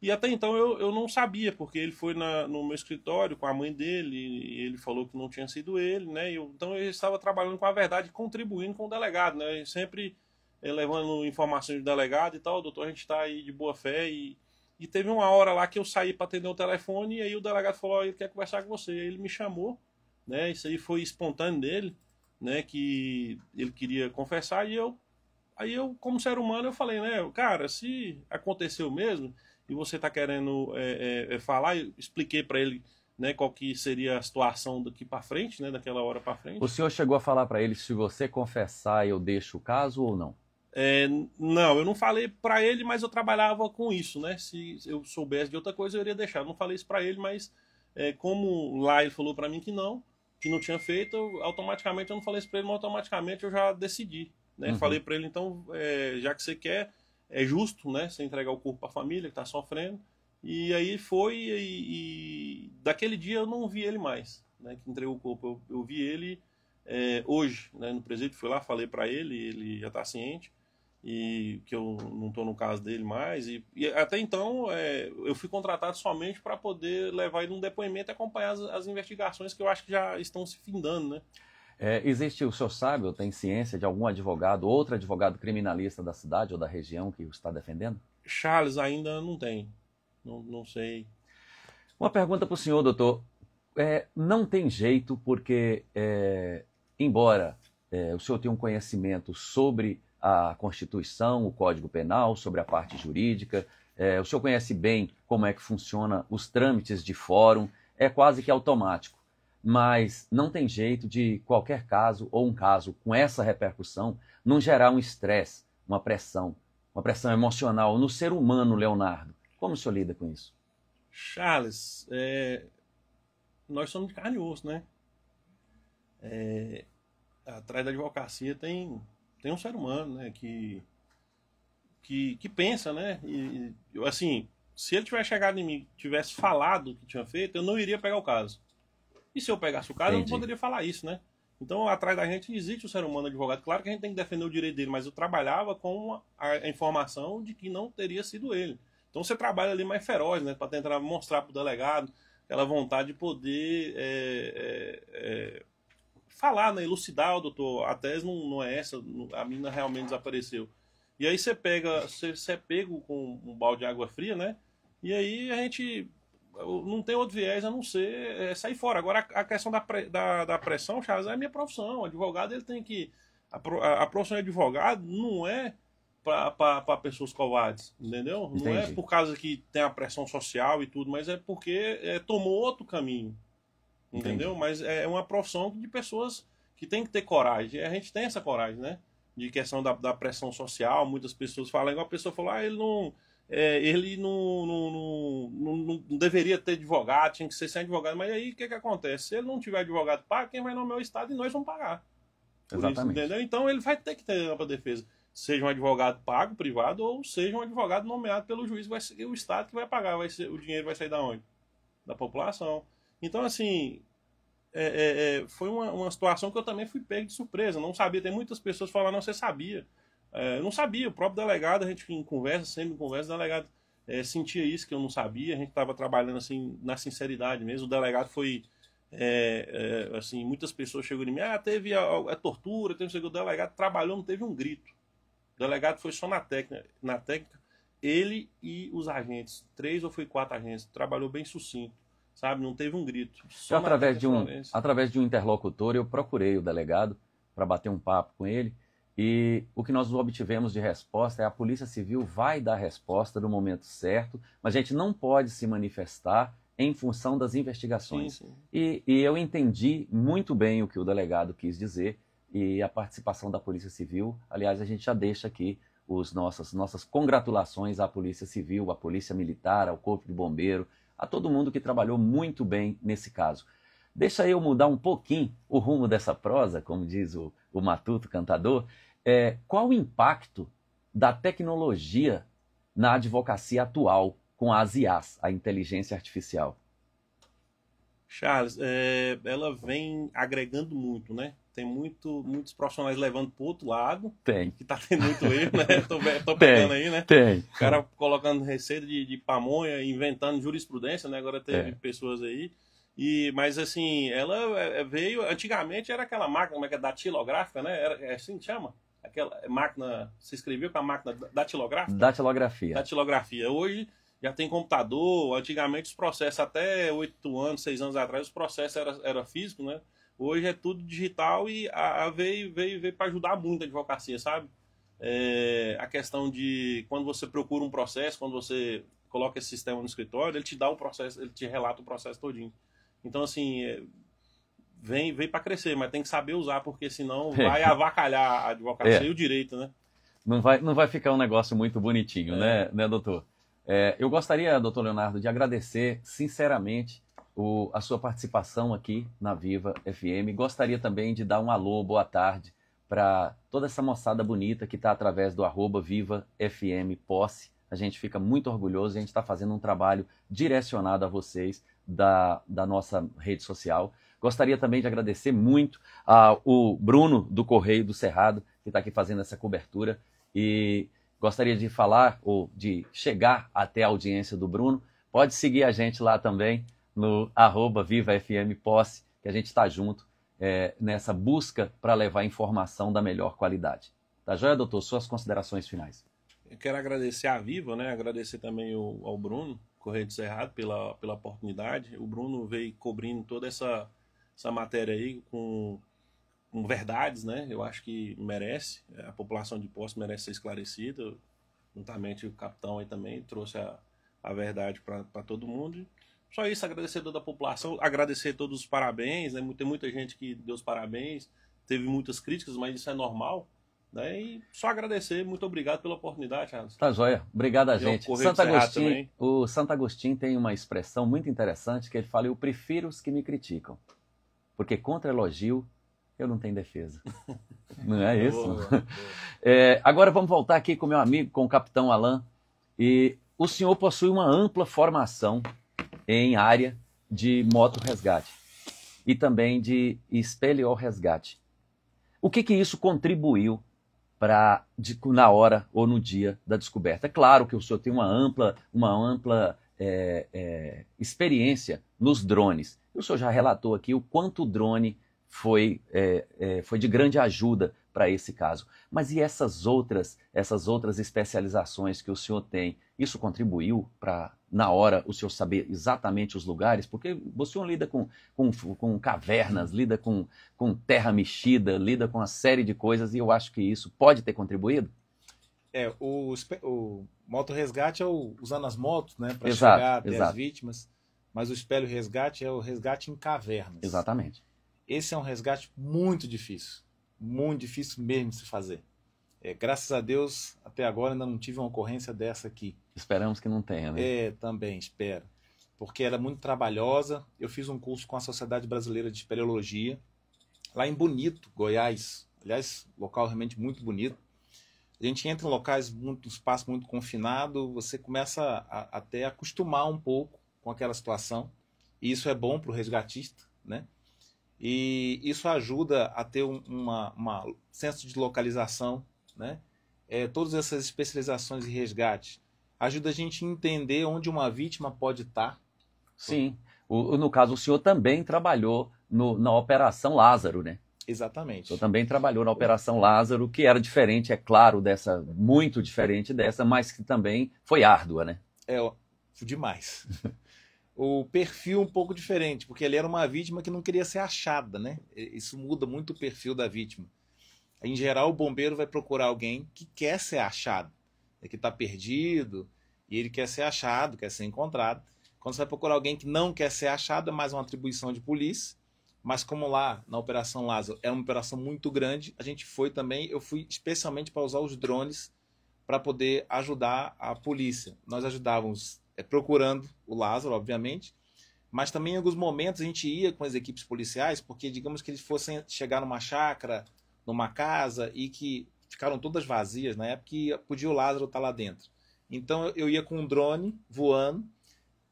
E até então eu não sabia, porque ele foi no meu escritório com a mãe dele, e ele falou que não tinha sido ele, né? Então eu estava trabalhando com a verdade, contribuindo com o delegado, né? Sempre levando informações do delegado e tal, doutor, a gente está aí de boa fé. E teve uma hora lá que eu saí para atender o telefone, e aí o delegado falou, oh, ele quer conversar com você. Aí ele me chamou, né? Isso aí foi espontâneo dele, né? Que ele queria confessar, e aí eu, como ser humano, eu falei, né? Cara, se aconteceu mesmo e você está querendo falar, eu expliquei para ele, né, qual que seria a situação daqui para frente, né, daquela hora para frente. O senhor chegou a falar para ele, se você confessar, eu deixo o caso ou não? Não, eu não falei para ele, mas eu trabalhava com isso, né? Se eu soubesse de outra coisa, eu iria deixar. Eu não falei isso para ele, mas como lá ele falou para mim que não tinha feito, automaticamente eu não falei isso para ele, mas automaticamente eu já decidi, né? Falei para ele, então, já que você quer, é justo, né, você entregar o corpo para a família que está sofrendo. E aí foi, e daquele dia eu não vi ele mais, né, que entregou o corpo. Eu vi ele hoje, né, no presídio, fui lá, falei para ele já está ciente, e que eu não estou no caso dele mais. E até então eu fui contratado somente para poder levar ele num depoimento e acompanhar as investigações que eu acho que já estão se findando, né? Existe, o senhor sabe, ou tem ciência de algum advogado, outro advogado criminalista da cidade ou da região que o está defendendo? Charles, ainda não tem. Não sei. Uma pergunta para o senhor, doutor. Não tem jeito, porque, embora o senhor tenha um conhecimento sobre a Constituição, o Código Penal, sobre a parte jurídica, o senhor conhece bem como é que funciona os trâmites de fórum, é quase que automático. Mas não tem jeito de qualquer caso, ou um caso com essa repercussão, não gerar um estresse, uma pressão emocional no ser humano, Leonardo. Como o senhor lida com isso? Charles, nós somos de carne e osso, né? Atrás da advocacia tem um ser humano, né? Que pensa, né? E assim, se ele tivesse chegado em mim, tivesse falado o que tinha feito, eu não iria pegar o caso. E se eu pegasse o caso, eu não poderia falar isso, né? Então, atrás da gente existe o ser humano advogado. Claro que a gente tem que defender o direito dele, mas eu trabalhava com a informação de que não teria sido ele. Então, você trabalha ali mais feroz, né? Para tentar mostrar para o delegado aquela vontade de poder falar, né? Elucidar, doutor, a tese não é essa, a mina realmente desapareceu. E aí você é pego com um balde de água fria, né? E aí a gente não tem outro viés a não ser sair fora. Agora, a questão da pressão, Charles, é a minha profissão. O advogado, ele tem que... A profissão de advogado não é para pessoas covardes, entendeu? Entendi. Não é por causa que tem a pressão social e tudo, mas é porque tomou outro caminho, entendeu? Entendi. Mas é uma profissão de pessoas que tem que ter coragem. E a gente tem essa coragem, né? De questão da pressão social. Muitas pessoas falam, igual a pessoa falou, ele não deveria ter advogado, tinha que ser sem advogado. Mas aí o que acontece? Se ele não tiver advogado, paga, quem vai nomear o Estado e nós vamos pagar. Exatamente. Isso, entendeu? Então ele vai ter que ter ampla defesa. Seja um advogado pago, privado, ou seja um advogado nomeado pelo juiz, vai ser o Estado que vai pagar. O dinheiro vai sair da onde? Da população. Então, assim, foi uma situação que eu também fui pego de surpresa. Não sabia. Tem muitas pessoas falando, não, você sabia. Eu não sabia. O próprio delegado, a gente sempre conversa, o delegado sentia isso, que eu não sabia. A gente estava trabalhando assim na sinceridade mesmo. O delegado foi... assim, muitas pessoas chegou em mim, teve a tortura, o delegado trabalhou, não teve um grito. O delegado foi só na técnica, ele e os agentes, 3 ou foi 4 agentes, trabalhou bem sucinto, sabe, não teve um grito. Só através de um interlocutor, eu procurei o delegado para bater um papo com ele, e o que nós obtivemos de resposta é a Polícia Civil vai dar resposta no momento certo, mas a gente não pode se manifestar em função das investigações. Sim. E eu entendi muito bem o que o delegado quis dizer e a participação da Polícia Civil. Aliás, a gente já deixa aqui nossas congratulações à Polícia Civil, à Polícia Militar, ao Corpo de Bombeiro, a todo mundo que trabalhou muito bem nesse caso. Deixa eu mudar um pouquinho o rumo dessa prosa, como diz o Matuto, cantador. Qual o impacto da tecnologia na advocacia atual com as IAs, a inteligência artificial? Charles, ela vem agregando muito, né? Tem muitos profissionais levando para o outro lado, Tem. que tá tendo muito erro, né? Tô pegando aí, né? Tem. O cara colocando receita de pamonha, inventando jurisprudência, né? Agora teve É. pessoas aí. Mas assim, ela veio. Antigamente era aquela máquina, como é que é? Datilográfica, né? É assim que chama? Aquela máquina. Você escreveu com a máquina datilográfica? Datilografia. Datilografia. Hoje já tem computador. Antigamente os processos, até 8 anos, 6 anos atrás, os processos era físico, né? Hoje é tudo digital e veio para ajudar muito a advocacia, sabe? A questão de quando você procura um processo, quando você coloca esse sistema no escritório, ele te dá o processo, ele te relata o processo todinho. Então, assim, vem para crescer, mas tem que saber usar, porque senão vai avacalhar a advocacia e o direito, né? Não vai ficar um negócio muito bonitinho, né, doutor? Eu gostaria, doutor Leonardo, de agradecer sinceramente a sua participação aqui na Viva FM. Gostaria também de dar um alô, boa tarde, para toda essa moçada bonita que está através do @VivaFMPosse. A gente fica muito orgulhoso e a gente está fazendo um trabalho direcionado a vocês da nossa rede social. Gostaria também de agradecer muito ao Bruno do Correio do Cerrado, que está aqui fazendo essa cobertura. E gostaria de falar, ou de chegar até a audiência do Bruno. Pode seguir a gente lá também, no @VivaFMPosse, que a gente está junto nessa busca para levar informação da melhor qualidade. Tá joia, doutor? Suas considerações finais. Eu quero agradecer à Viva, né? Agradecer também ao Bruno, Correio do Cerrado, pela oportunidade. O Bruno veio cobrindo toda essa matéria aí com verdades, né? Eu acho que merece. A população de Posse merece ser esclarecida. Juntamente o capitão aí também trouxe a verdade para todo mundo. Só isso, agradecer a toda a população, agradecer todos os parabéns, né? Tem muita gente que deu os parabéns, teve muitas críticas, mas isso é normal. Né? E só agradecer, muito obrigado pela oportunidade, Charles. Tá joia, obrigado a gente. O Santo Agostinho tem uma expressão muito interessante que ele fala: eu prefiro os que me criticam, porque contra elogio eu não tenho defesa. Não é isso? Boa. Agora vamos voltar aqui com meu amigo, com o capitão Alain. E o senhor possui uma ampla formação em área de moto-resgate e também de espeleo-resgate. O que isso contribuiu na hora ou no dia da descoberta? É claro que o senhor tem uma ampla experiência nos drones. O senhor já relatou aqui o quanto o drone foi de grande ajuda para esse caso. Mas e essas outras especializações que o senhor tem? Isso contribuiu para, na hora, o senhor saber exatamente os lugares? Porque o senhor lida com cavernas, lida com terra mexida, lida com uma série de coisas, e eu acho que isso pode ter contribuído? O moto-resgate é usando as motos, né, para Exato, chegar até exato. as vítimas, mas o espelho-resgate é o resgate em cavernas. Exatamente. Esse é um resgate muito difícil mesmo de se fazer. Graças a Deus, até agora ainda não tive uma ocorrência dessa aqui. Esperamos que não tenha, né? Também, espero. Porque ela é muito trabalhosa. Eu fiz um curso com a Sociedade Brasileira de Espeleologia, lá em Bonito, Goiás. Aliás, local realmente muito bonito. A gente entra em locais, um espaço muito confinado, você começa até a acostumar um pouco com aquela situação. E isso é bom para o resgatista, né? E isso ajuda a ter um senso de localização, né? Todas essas especializações em resgate ajuda a gente a entender onde uma vítima pode estar. Sim. No caso, o senhor também trabalhou na Operação Lázaro, né? Exatamente. O senhor também trabalhou na Operação Lázaro, que era diferente, é claro, muito diferente dessa, mas que também foi árdua, né? Demais. O perfil um pouco diferente, porque ele era uma vítima que não queria ser achada, né? Isso muda muito o perfil da vítima. Em geral, o bombeiro vai procurar alguém que quer ser achado, que está perdido, e ele quer ser achado, quer ser encontrado. Quando você vai procurar alguém que não quer ser achado, é mais uma atribuição de polícia. Mas como lá, na Operação Lázaro, é uma operação muito grande, eu fui especialmente para usar os drones para poder ajudar a polícia. Nós ajudávamos procurando o Lázaro, obviamente, mas também em alguns momentos a gente ia com as equipes policiais, porque digamos que eles fossem chegar numa chácara, numa casa, e que ficaram todas vazias na época, e podia o Lázaro estar lá dentro. Então eu ia com um drone voando,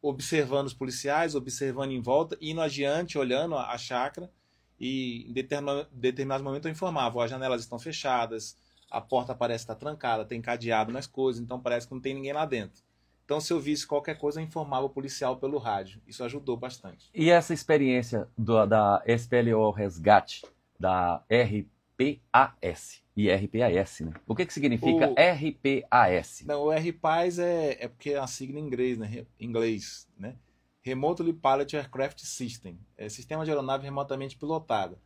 observando os policiais, observando em volta, indo adiante, olhando a chácara, e em determinado momento eu informava, as janelas estão fechadas, a porta parece estar trancada, tem cadeado nas coisas, então parece que não tem ninguém lá dentro. Então, se eu visse qualquer coisa, eu informava o policial pelo rádio. Isso ajudou bastante. E essa experiência da SPLO Resgate, da RPAS, e RPAS, né? O que significa RPAS? Não, o RPAS é porque é uma sigla em inglês, né? Remotely Piloted Aircraft System. É Sistema de Aeronave Remotamente Pilotada.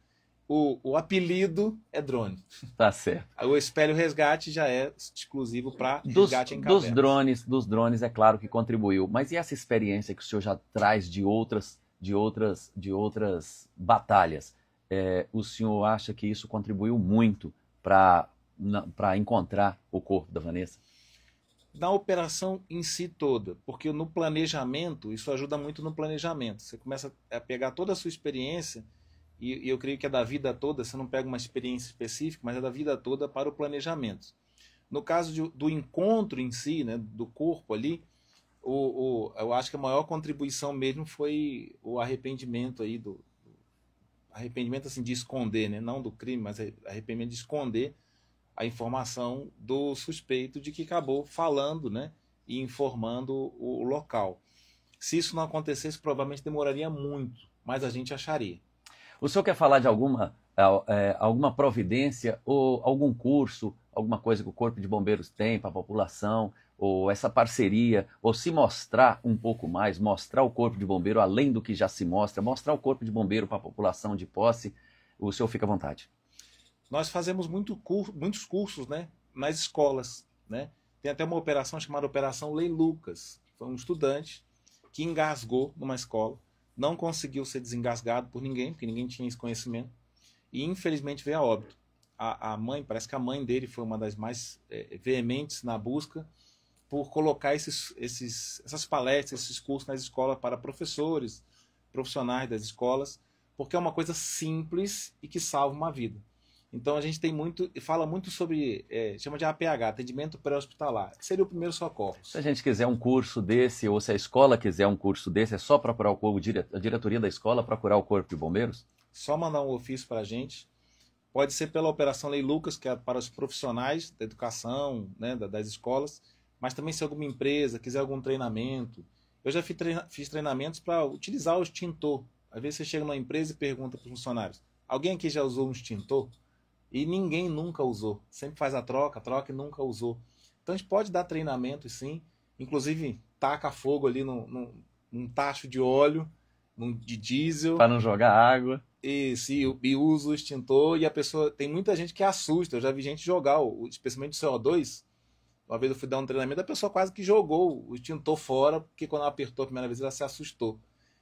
O apelido é drone. Tá certo. O SPLO Resgate já é exclusivo para resgate em cavernas. Dos drones, é claro que contribuiu. Mas e essa experiência que o senhor já traz de outras batalhas? O senhor acha que isso contribuiu muito para encontrar o corpo da Vanessa? Na operação em si toda, porque no planejamento, isso ajuda muito no planejamento. Você começa a pegar toda a sua experiência, e eu creio que é da vida toda, você não pega uma experiência específica, mas é da vida toda para o planejamento. No caso do encontro em si, né, do corpo ali, eu acho que a maior contribuição mesmo foi o arrependimento aí, arrependimento assim, de esconder, né, não do crime, mas arrependimento de esconder a informação do suspeito de que acabou falando, né, e informando o local. Se isso não acontecesse, provavelmente demoraria muito, mas a gente acharia. O senhor quer falar de alguma providência ou algum curso, alguma coisa que o Corpo de Bombeiros tem para a população, ou essa parceria, ou se mostrar um pouco mais, mostrar o Corpo de Bombeiro além do que já se mostra, mostrar o Corpo de Bombeiro para a população de Posse? O senhor fica à vontade. Nós fazemos muitos cursos, né, nas escolas, né? Tem até uma operação chamada Operação Lei Lucas. Foi um estudante que engasgou numa escola, não conseguiu ser desengasgado por ninguém, porque ninguém tinha esse conhecimento, e infelizmente veio a óbito. A mãe, parece que a mãe dele foi uma das mais veementes na busca por colocar essas palestras, esses cursos nas escolas para professores, profissionais das escolas, porque é uma coisa simples e que salva uma vida. Então a gente fala muito sobre, chama de APH, atendimento pré-hospitalar, que seria o primeiro socorro. Se a gente quiser um curso desse, ou se a escola quiser um curso desse, é só procurar a diretoria da escola, procurar o Corpo de Bombeiros? Só mandar um ofício para a gente. Pode ser pela Operação Lei Lucas, que é para os profissionais da educação, né, das escolas, mas também se alguma empresa quiser algum treinamento. Eu já fiz treinamentos para utilizar o extintor. Às vezes você chega numa empresa e pergunta para os funcionários, alguém aqui já usou um extintor? E ninguém nunca usou. Sempre faz a troca e nunca usou. Então a gente pode dar treinamento, sim. Inclusive, taca fogo ali num tacho de óleo, de diesel. Para não jogar água. E usa o extintor. E a pessoa... Tem muita gente que assusta. Eu já vi gente jogar, especialmente o CO2. Uma vez eu fui dar um treinamento, a pessoa quase que jogou o extintor fora, porque quando ela apertou a primeira vez, ela se assustou.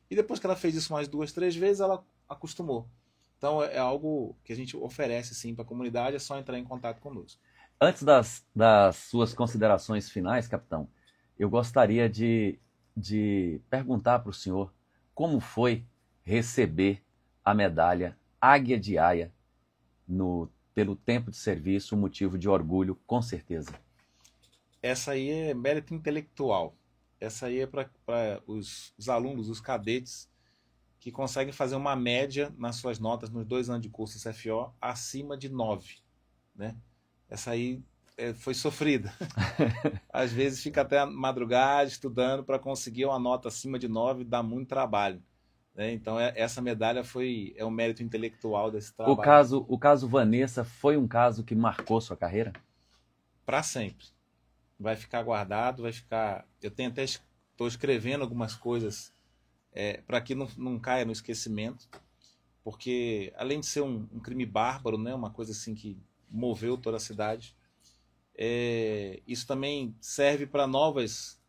E depois que ela fez isso mais 2, 3 vezes, ela acostumou. Então é algo que a gente oferece sim para a comunidade, é só entrar em contato conosco. Antes das suas considerações finais, capitão, eu gostaria de perguntar para o senhor como foi receber a medalha Águia de Aia pelo tempo de serviço, um motivo de orgulho, com certeza. Essa aí é mérito intelectual. Essa aí é para os alunos, os cadetes, que conseguem fazer uma média nas suas notas nos 2 anos de curso CFO acima de 9, né? Essa aí foi sofrida. Às vezes fica até a madrugada estudando para conseguir uma nota acima de 9, dá muito trabalho, né? Então essa medalha é um mérito intelectual desse trabalho. O caso Vanessa foi um caso que marcou sua carreira? Para sempre. Vai ficar guardado, vai ficar... Eu estou escrevendo algumas coisas para que não caia no esquecimento, porque além de ser um crime bárbaro, né, uma coisa assim que moveu toda a cidade, isso também serve para novas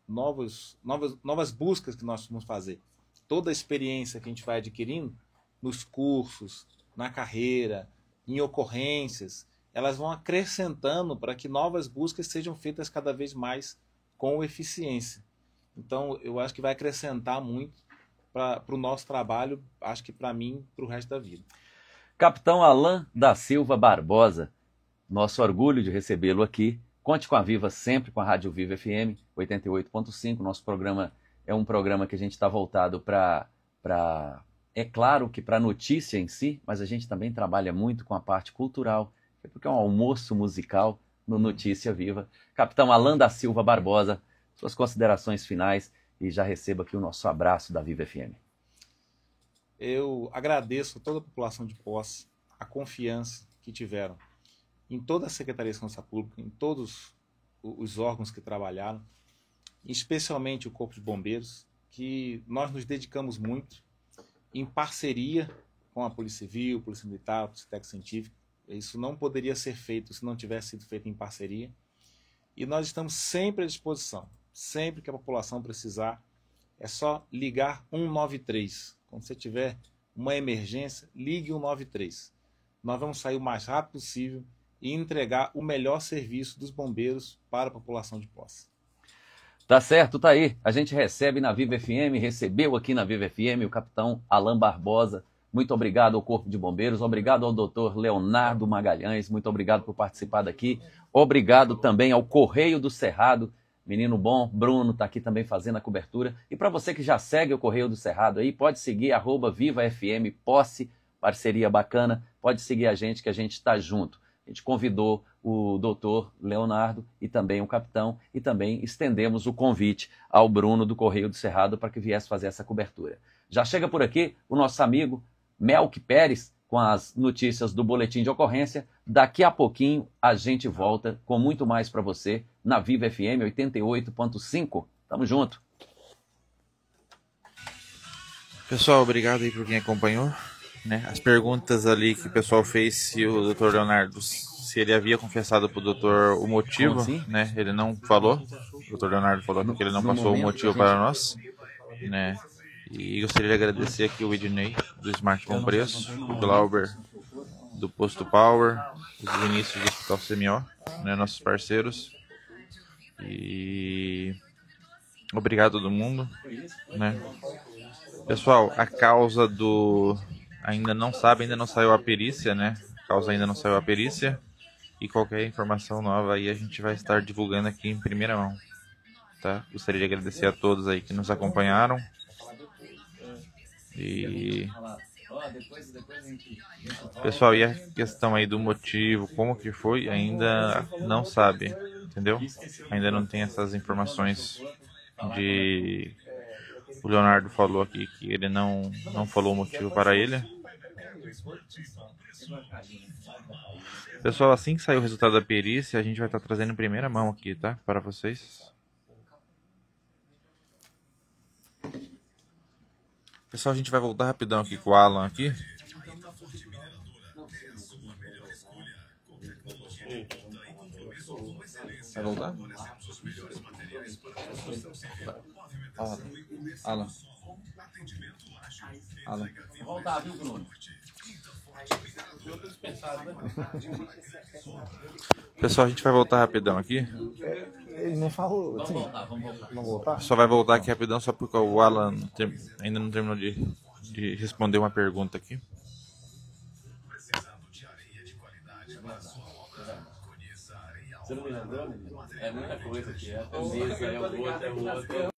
buscas que nós vamos fazer. Toda a experiência que a gente vai adquirindo nos cursos, na carreira, em ocorrências, elas vão acrescentando para que novas buscas sejam feitas cada vez mais com eficiência. Então, eu acho que vai acrescentar muito para o nosso trabalho, acho que para mim, para o resto da vida. Capitão Alain da Silva Barbosa, nosso orgulho de recebê-lo aqui. Conte com a Viva sempre, com a Rádio Viva FM 88.5, nosso programa é um programa que a gente está voltado para... É claro que para a notícia em si, mas a gente também trabalha muito com a parte cultural, porque é um almoço musical no Notícia Viva. Capitão Alan da Silva Barbosa, suas considerações finais e já receba aqui o nosso abraço da Viva FM. Eu agradeço a toda a população de Posse a confiança que tiveram em toda a Secretaria de Segurança Pública, em todos os órgãos que trabalharam, especialmente o Corpo de Bombeiros, que nós nos dedicamos muito em parceria com a Polícia Civil, Polícia Militar, Polícia Técnica Científica. Isso não poderia ser feito se não tivesse sido feito em parceria. E nós estamos sempre à disposição. Sempre que a população precisar, é só ligar 193. Quando você tiver uma emergência, ligue 193. Nós vamos sair o mais rápido possível e entregar o melhor serviço dos bombeiros para a população de Posse. Tá certo, tá aí. A gente recebe na Viva FM, recebeu aqui na Viva FM o capitão Alan Barbosa. Muito obrigado ao Corpo de Bombeiros, obrigado ao doutor Leonardo Magalhães, muito obrigado por participar daqui. Obrigado também ao Correio do Cerrado, menino bom, Bruno está aqui também fazendo a cobertura. E para você que já segue o Correio do Cerrado aí, pode seguir @VivaFM Posse, parceria bacana, pode seguir a gente que a gente está junto. A gente convidou o doutor Leonardo e também o capitão e também estendemos o convite ao Bruno do Correio do Cerrado para que viesse fazer essa cobertura. Já chega por aqui o nosso amigo Melk Pérez com as notícias do Boletim de Ocorrência. Daqui a pouquinho a gente volta com muito mais para você na Viva FM 88.5. Tamo junto. Pessoal, obrigado aí por quem acompanhou. Né? As perguntas ali que o pessoal fez, se o Dr. Leonardo, se ele havia confessado para o doutor o motivo, assim? né? Ele não falou. O Dr. Leonardo falou que ele não passou o motivo para nós, né? E gostaria de agradecer aqui o Ednei do Smart Bom Preço, o Glauber do Posto Power, os Vinícius do Hospital CMO, né? Nossos parceiros. E obrigado a todo mundo, né? Pessoal, a causa do ainda não saiu a perícia, né? A causa ainda não saiu a perícia. E qualquer informação nova aí a gente vai estar divulgando aqui em primeira mão. Tá? Gostaria de agradecer a todos aí que nos acompanharam. E pessoal, e a questão aí do motivo, como que foi, ainda não sabe, entendeu? Ainda não tem essas informações de... O Leonardo falou aqui que ele não falou o motivo para ele. Pessoal, assim que sair o resultado da perícia, a gente vai estar trazendo em primeira mão aqui, tá? Para vocês. Pessoal, a gente vai voltar rapidão aqui com o Alan aqui. Vai voltar? Alan. Vou voltar, viu, Bruno? Pessoal, a gente vai voltar rapidão aqui. Ele nem falou. Vamos voltar, vamos voltar. Vamos voltar? Só vai voltar aqui rapidão, só porque o Alan ainda não terminou de responder uma pergunta aqui. Você não me lembrou, menino? É muita coisa aqui. É a mesa, é o outro, é o outro.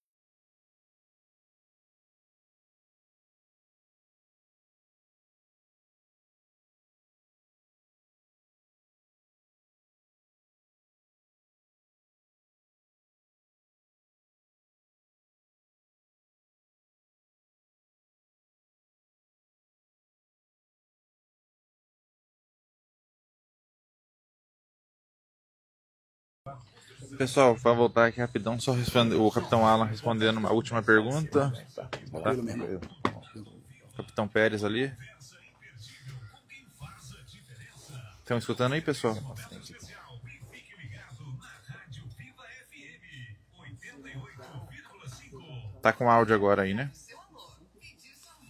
Pessoal, para voltar aqui rapidão, só responder o Capitão Alan respondendo uma última pergunta. Tá? Capitão Pérez ali. Estão escutando aí, pessoal? Tá com áudio agora aí, né?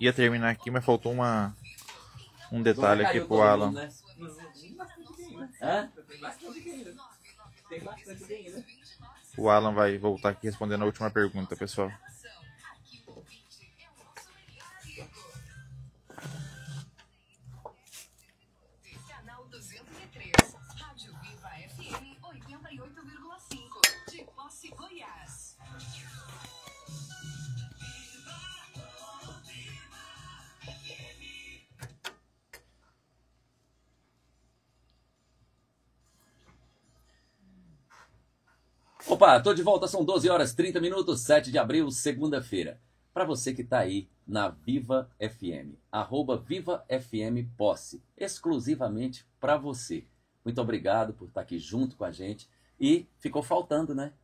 Ia terminar aqui, mas faltou um detalhe aqui pro Alan. O Alan vai voltar aqui respondendo a última pergunta, pessoal. Canal 203, Rádio Viva FM 88,5, de Posse, Goiás. Opa, tô de volta, são 12 horas 30 minutos, 7 de abril, segunda-feira. Para você que está aí na Viva FM, @Viva FM Posse, exclusivamente para você. Muito obrigado por estar aqui junto com a gente. E ficou faltando, né?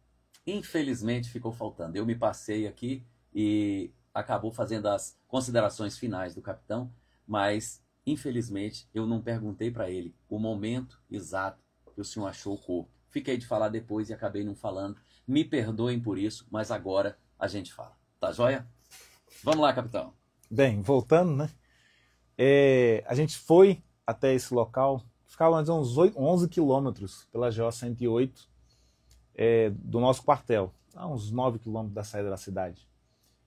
Infelizmente ficou faltando. Eu me passei aqui e acabou fazendo as considerações finais do capitão, mas infelizmente eu não perguntei para ele o momento exato que o senhor achou o corpo. Fiquei de falar depois e acabei não falando. Me perdoem por isso, mas agora a gente fala. Tá joia? Vamos lá, capitão. Bem, voltando, né? A gente foi até esse local, ficava mais uns 11 quilômetros pela GO 108 do nosso quartel, a uns 9 quilômetros da saída da cidade.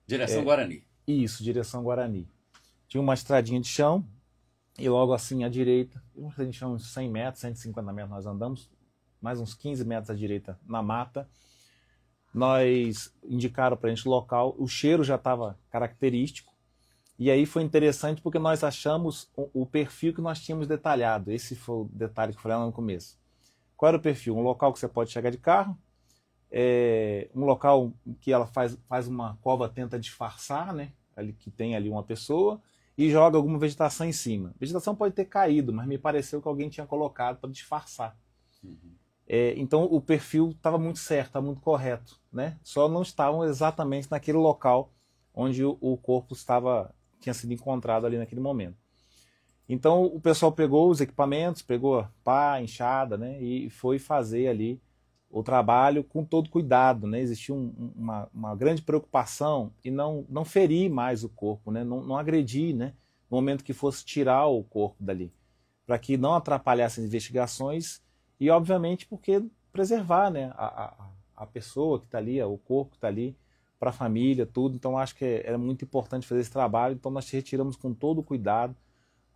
Direção Guarani. Isso, direção Guarani. Tinha uma estradinha de chão e logo assim à direita, uma estradinha de chão uns 100 metros, 150 metros nós andamos, mais uns 15 metros à direita na mata. Nós indicaram para a gente o local, o cheiro já estava característico, e aí foi interessante porque nós achamos o perfil que nós tínhamos detalhado. Esse foi o detalhe que eu falei lá no começo. Qual era o perfil? Um local que você pode chegar de carro, um local que ela faz uma cova, tenta disfarçar, né? Ali, que tem ali uma pessoa, e joga alguma vegetação em cima. A vegetação pode ter caído, mas me pareceu que alguém tinha colocado para disfarçar. Então o perfil estava muito certo, estava muito correto, né? Só não estavam exatamente naquele local onde o corpo tinha sido encontrado ali naquele momento. Então o pessoal pegou os equipamentos, pegou pá, enxada, né? E foi fazer ali o trabalho com todo cuidado, né? Existia uma grande preocupação em não ferir mais o corpo, né? Não agredir, né? No momento que fosse tirar o corpo dali, para que não atrapalhasse as investigações. E, obviamente, porque preservar, né, a pessoa que está ali, o corpo que está ali, para a família, tudo. Então, acho que era muito importante fazer esse trabalho. Então, nós retiramos com todo cuidado,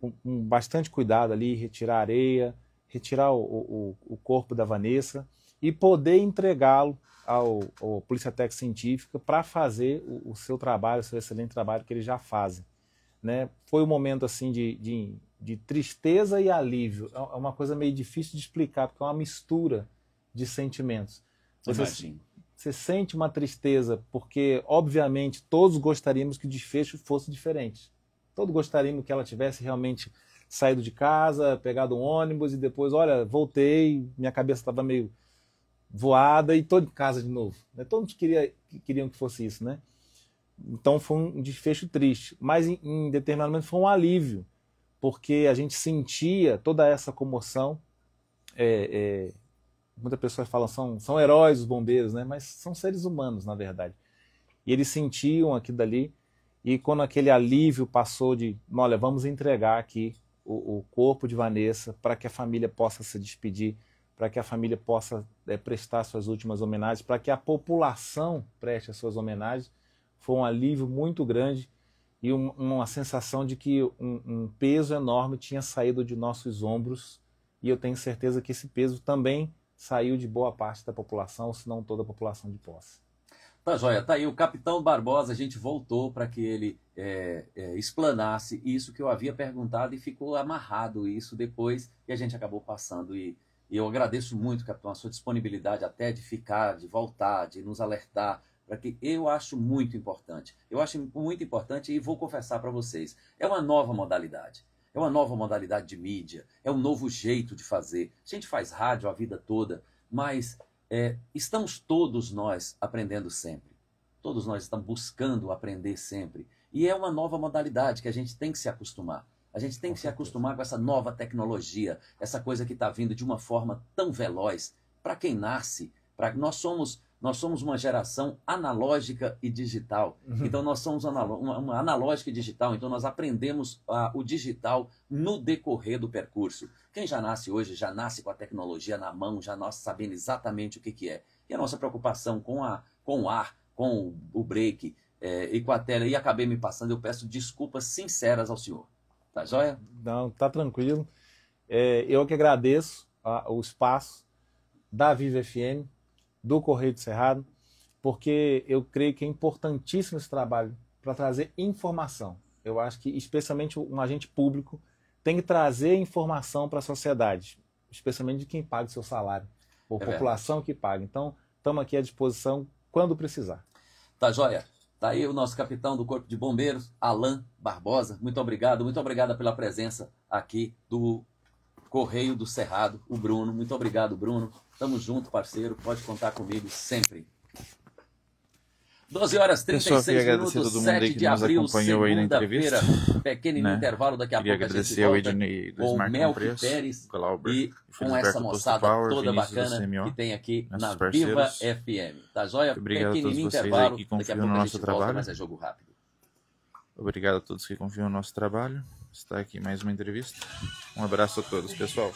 com bastante cuidado ali, retirar a areia, retirar o corpo da Vanessa e poder entregá-lo ao Polícia Técnica Científica para fazer o seu trabalho, o seu excelente trabalho que eles já fazem, né? Foi um momento, assim, de tristeza e alívio. É uma coisa meio difícil de explicar, porque é uma mistura de sentimentos. Você sente uma tristeza, porque, obviamente, todos gostaríamos que o desfecho fosse diferente. Todos gostaríamos que ela tivesse realmente saído de casa, pegado um ônibus e depois, olha, voltei, minha cabeça estava meio voada e estou em casa de novo. Né? Todos queriam que fosse isso, né? Então foi um desfecho triste. Mas, em determinado momento, foi um alívio, porque a gente sentia toda essa comoção. Muitas pessoas falam são heróis os bombeiros, né? Mas são seres humanos, na verdade. E eles sentiam aquilo dali, e quando aquele alívio passou olha, vamos entregar aqui o corpo de Vanessa para que a família possa se despedir, para que a família possa prestar suas últimas homenagens, para que a população preste as suas homenagens, foi um alívio muito grande. E uma sensação de que um peso enorme tinha saído de nossos ombros, e eu tenho certeza que esse peso também saiu de boa parte da população, se não toda a população de Posse. Tá joia, tá aí o capitão Barbosa, a gente voltou para que ele explanasse isso que eu havia perguntado e ficou amarrado isso depois, e a gente acabou passando. E eu agradeço muito, capitão, a sua disponibilidade até de ficar, de voltar, de nos alertar, para que eu acho muito importante. Eu acho muito importante e vou confessar para vocês, é uma nova modalidade. É uma nova modalidade de mídia, é um novo jeito de fazer. A gente faz rádio a vida toda, mas estamos todos nós aprendendo sempre. Todos nós estamos buscando aprender sempre. E é uma nova modalidade que a gente tem que se acostumar. A gente tem que se acostumar com essa nova tecnologia, essa coisa que está vindo de uma forma tão veloz. Para quem nasce, nós somos uma geração analógica e digital. Então nós somos uma analógica e digital, então nós aprendemos o digital no decorrer do percurso. Quem já nasce hoje, já nasce com a tecnologia na mão, já nasce sabendo exatamente o que é. E a nossa preocupação com o ar, com o break e com a tela, e acabei me passando, eu peço desculpas sinceras ao senhor. Tá joia? Não, tá tranquilo. Eu que agradeço o espaço da Viva FM, do Correio do Cerrado, porque eu creio que é importantíssimo esse trabalho para trazer informação. Eu acho que, especialmente, um agente público tem que trazer informação para a sociedade, especialmente de quem paga o seu salário, ou população que paga. Então, estamos aqui à disposição quando precisar. Tá joia? Tá aí o nosso capitão do Corpo de Bombeiros, Alain Barbosa. Muito obrigado pela presença aqui do Correio do Cerrado, o Bruno. Muito obrigado, Bruno. Tamo junto, parceiro. Pode contar comigo sempre. 12h36 minutos, 7 de abril, segunda-feira. Pequeno intervalo, daqui a pouco a gente volta com o Melk Pérez e com essa moçada toda bacana que tem aqui na Viva FM. Tá joia? Pequenininho intervalo, daqui a pouco a gente volta, mas é jogo rápido. Obrigado a todos que confiam no nosso trabalho. Está aqui mais uma entrevista. Um abraço a todos, pessoal.